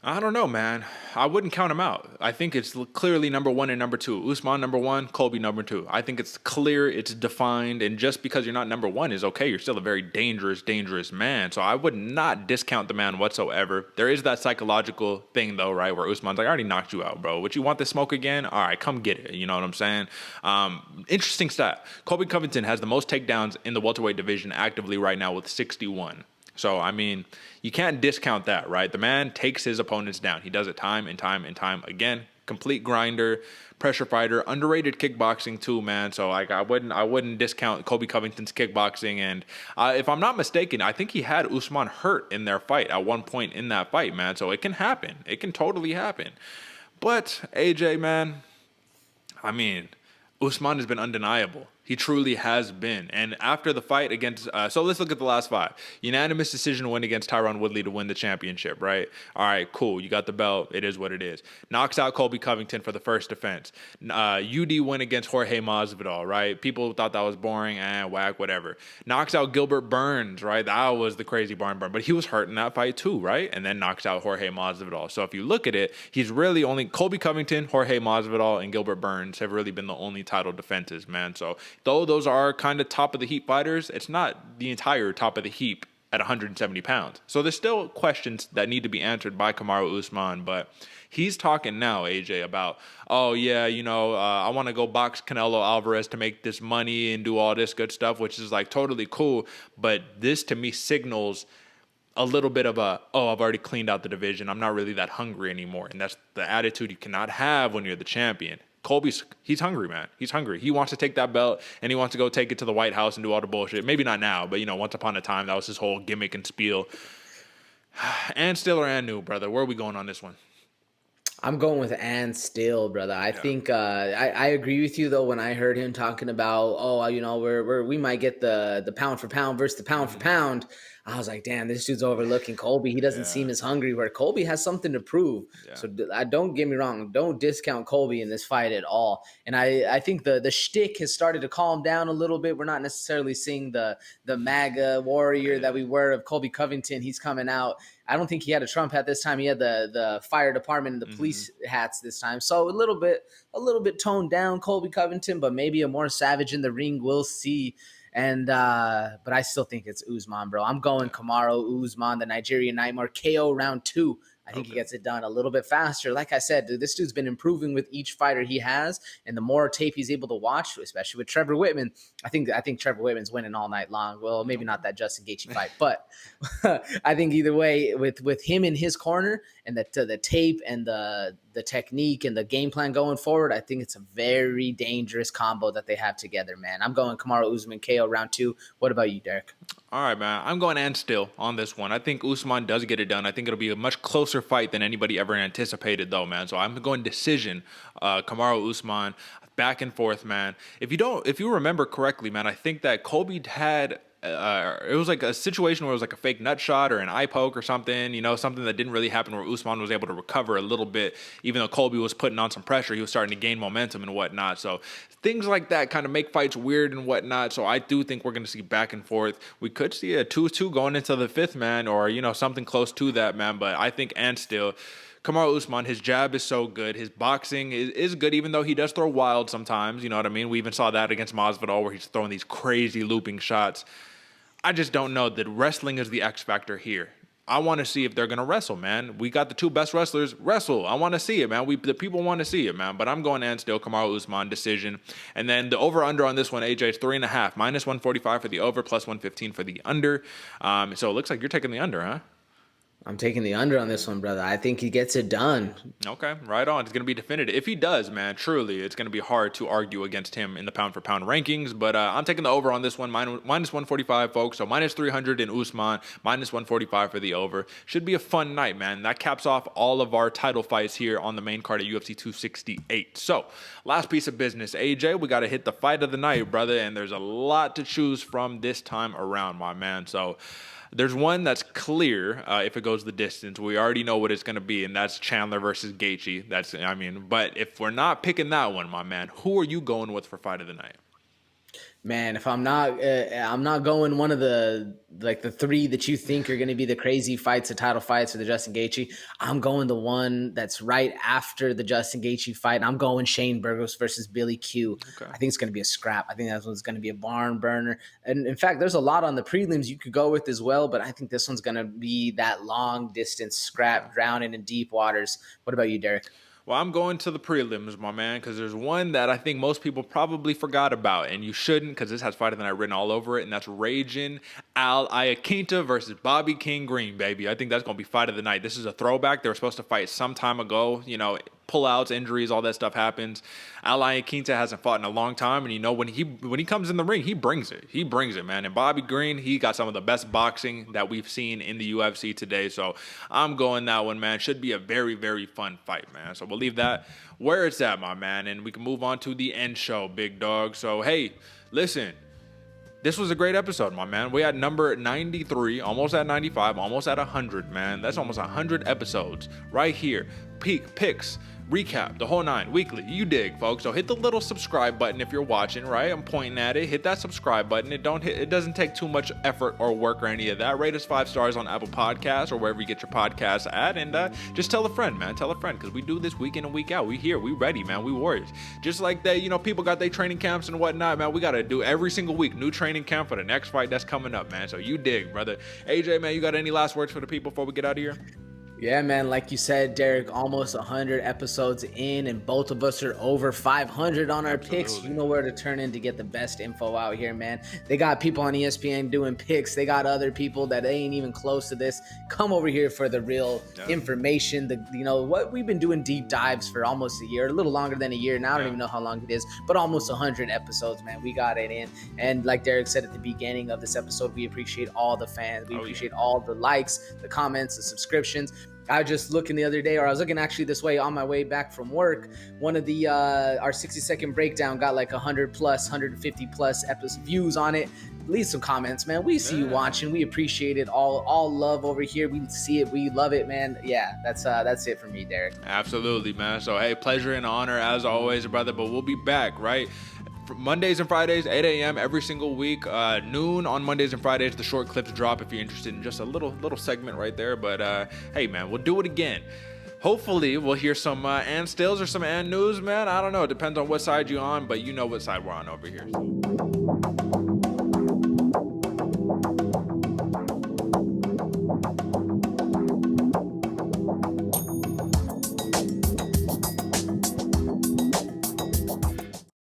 I don't know, man. I wouldn't count him out. I think it's clearly number 1 and number 2. Usman number 1, Colby number 2. I think it's clear, it's defined, and just because you're not number 1 is okay. You're still a very dangerous man. So I would not discount the man whatsoever. There is that psychological thing, though, right, where Usman's like, I already knocked you out, bro. Would you want the smoke again? All right, come get it. You know what I'm saying? Interesting stat. Colby Covington has the most takedowns in the welterweight division actively right now with 61. So, I mean, you can't discount that, right? The man takes his opponents down. He does it time and time again. Complete grinder, pressure fighter, underrated kickboxing too, man. So, I wouldn't discount Colby Covington's kickboxing. And if I'm not mistaken, I think he had Usman hurt in their fight at one point in that fight, man. So, it can happen. It can totally happen. But, AJ, man, I mean, Usman has been undeniable. He truly has been. And after the fight against, so let's look at the last 5. Unanimous decision win against Tyron Woodley to win the championship, right? All right, cool. You got the belt. It is what it is. Knocks out Colby Covington for the first defense. UD win against Jorge Masvidal, right? People thought that was boring and whack, whatever. Knocks out Gilbert Burns, right? That was the crazy barn burn. But he was hurt in that fight too, right? And then knocks out Jorge Masvidal. So if you look at it, he's really only Colby Covington, Jorge Masvidal, and Gilbert Burns have really been the only title defenses, man. So though those are kind of top of the heap fighters, it's not the entire top of the heap at 170 pounds. So there's still questions that need to be answered by Kamaru Usman, but he's talking now, AJ, about, oh yeah, I want to go box Canelo Alvarez to make this money and do all this good stuff, which is like totally cool. But this to me signals a little bit of I've already cleaned out the division. I'm not really that hungry anymore. And that's the attitude you cannot have when you're the champion. He's hungry, man. He's hungry. He wants to take that belt, and he wants to go take it to the White House and do all the bullshit. Maybe not now, but, once upon a time, that was his whole gimmick and spiel. And Stiller and New, brother. Where are we going on this one? I'm going with and still, brother. I think I agree with you though when I heard him talking about we might get the pound for pound versus the pound for pound. I was like, damn, this dude's overlooking Colby. He doesn't seem as hungry. Where Colby has something to prove. Yeah. So don't get me wrong. Don't discount Colby in this fight at all. And I think the shtick has started to calm down a little bit. We're not necessarily seeing the MAGA warrior that we were of Colby Covington. He's coming out. I don't think he had a Trump hat this time. He had the fire department and the police hats this time. So a little bit toned down Colby Covington, but maybe a more savage in the ring. We'll see. And but I still think it's Usman, bro. I'm going Kamaru Usman, the Nigerian Nightmare, KO round 2. I think he gets it done a little bit faster. Like I said, dude, this dude's been improving with each fighter he has, and the more tape he's able to watch, especially with Trevor Whitman, I think Trevor Whitman's winning all night long. Well, maybe not that Justin Gaethje fight, but I think either way, with him in his corner and the tape and the technique and the game plan going forward, I think it's a very dangerous combo that they have together, man. I'm going Kamaru Usman KO round 2. What about you, Derick? All right, man. I'm going and still on this one. I think Usman does get it done. I think it'll be a much closer fight than anybody ever anticipated, though, man. So I'm going decision. Kamaru Usman, back and forth, man. If you remember correctly, man, I think that Colby had it was like a situation where it was like a fake nut shot or an eye poke or something, something that didn't really happen, where Usman was able to recover a little bit. Even though Colby was putting on some pressure, he was starting to gain momentum and whatnot. So things like that kind of make fights weird and whatnot. So I do think we're going to see back and forth. We could see a 2-2 going into the 5th, man, or, something close to that, man. But I think and still, Kamaru Usman, his jab is so good. His boxing is good, even though he does throw wild sometimes. You know what I mean? We even saw that against Masvidal, where he's throwing these crazy looping shots. I just don't know that wrestling is the X factor here. I want to see if they're going to wrestle, man. We got the 2 best wrestlers wrestle. I want to see it, man. The people want to see it, man. But I'm going and still Kamaru Usman decision. And then the over-under on this one, AJ, is 3.5. Minus 145 for the over, plus 115 for the under. So it looks like you're taking the under, huh? I'm taking the under on this one, brother. I think he gets it done. Okay, right on. It's going to be definitive. If he does, man, truly, it's going to be hard to argue against him in the pound-for-pound rankings. But I'm taking the over on this one, minus 145, folks. So minus 300 in Usman, minus 145 for the over. Should be a fun night, man. That caps off all of our title fights here on the main card of UFC 268. So last piece of business, AJ, we got to hit the fight of the night, brother. And there's a lot to choose from this time around, my man. So there's one that's clear if it goes the distance. We already know what it's going to be, and that's Chandler versus Gaethje. But if we're not picking that one, my man, who are you going with for fight of the night? Man, if I'm not going one of the 3 that you think are going to be the crazy fights, the title fights for the Justin Gaethje, I'm going the one that's right after the Justin Gaethje fight. And I'm going Shane Burgos versus Billy Q. Okay. I think it's going to be a scrap. I think that one's going to be a barn burner. And in fact, there's a lot on the prelims you could go with as well, but I think this one's going to be that long distance scrap, drowning in deep waters. What about you, Derick? Well, I'm going to the prelims, my man, because there's one that I think most people probably forgot about, and you shouldn't, because this has fight of the night written all over it, and that's Ragin' Al Iaquinta versus Bobby King Green, baby. I think that's going to be fight of the night. This is a throwback. They were supposed to fight some time ago, pullouts, injuries, all that stuff happens. Ian Garry hasn't fought in a long time, and you know, when he comes in the ring, he brings it, man. And Bobby Green, he got some of the best boxing that we've seen in the UFC today, so I'm going that one, man. Should be a very, very fun fight, man. So we'll leave that where it's at, my man, and we can move on to the end show, big dog. So hey, listen, this was a great episode, my man. We had number 93, almost at 95, almost at 100, man. That's almost 100 episodes right here. Picks, recap, the whole 9, weekly. You dig, folks. So hit the little subscribe button if you're watching, right? I'm pointing at it. Hit that subscribe button. It doesn't take too much effort or work or any of that. Rate us 5 stars on Apple Podcasts or wherever you get your podcasts at. And just tell a friend, man. Tell a friend, because we do this week in and week out. We here. We ready, man. We warriors. Just like that, you know, people got their training camps and whatnot, man. We got to do every single week new training camp for the next fight that's coming up, man. So you dig, brother. AJ, man, you got any last words for the people before we get out of here? Yeah, man, like you said, Derick, almost 100 episodes in, and both of us are over 500 on our picks. You know where to turn in to get the best info out here, man. They got people on ESPN doing picks. They got other people that ain't even close to this. Come over here for the real information. What we've been doing deep dives for almost a year, a little longer than a year now. I don't even know how long it is, but almost 100 episodes, man. We got it in. And like Derick said at the beginning of this episode, we appreciate all the fans. We appreciate all the likes, the comments, the subscriptions. I was just looking the other day, or I was looking actually this way on my way back from work. One of the our 60-second breakdown got like 100 plus, 150 plus views on it. Leave some comments, man. We see you watching. We appreciate it. All love over here. We see it. We love it, man. Yeah, that's it for me, Derick. Absolutely, man. So hey, pleasure and honor as always, brother. But we'll be back, right? Mondays and Fridays, 8 a.m. every single week. Noon on Mondays and Fridays, the short clips drop if you're interested in just a little segment right there. But hey, man, we'll do it again. Hopefully, we'll hear some and stills or some and news, man. I don't know. It depends on what side you're on, but you know what side we're on over here.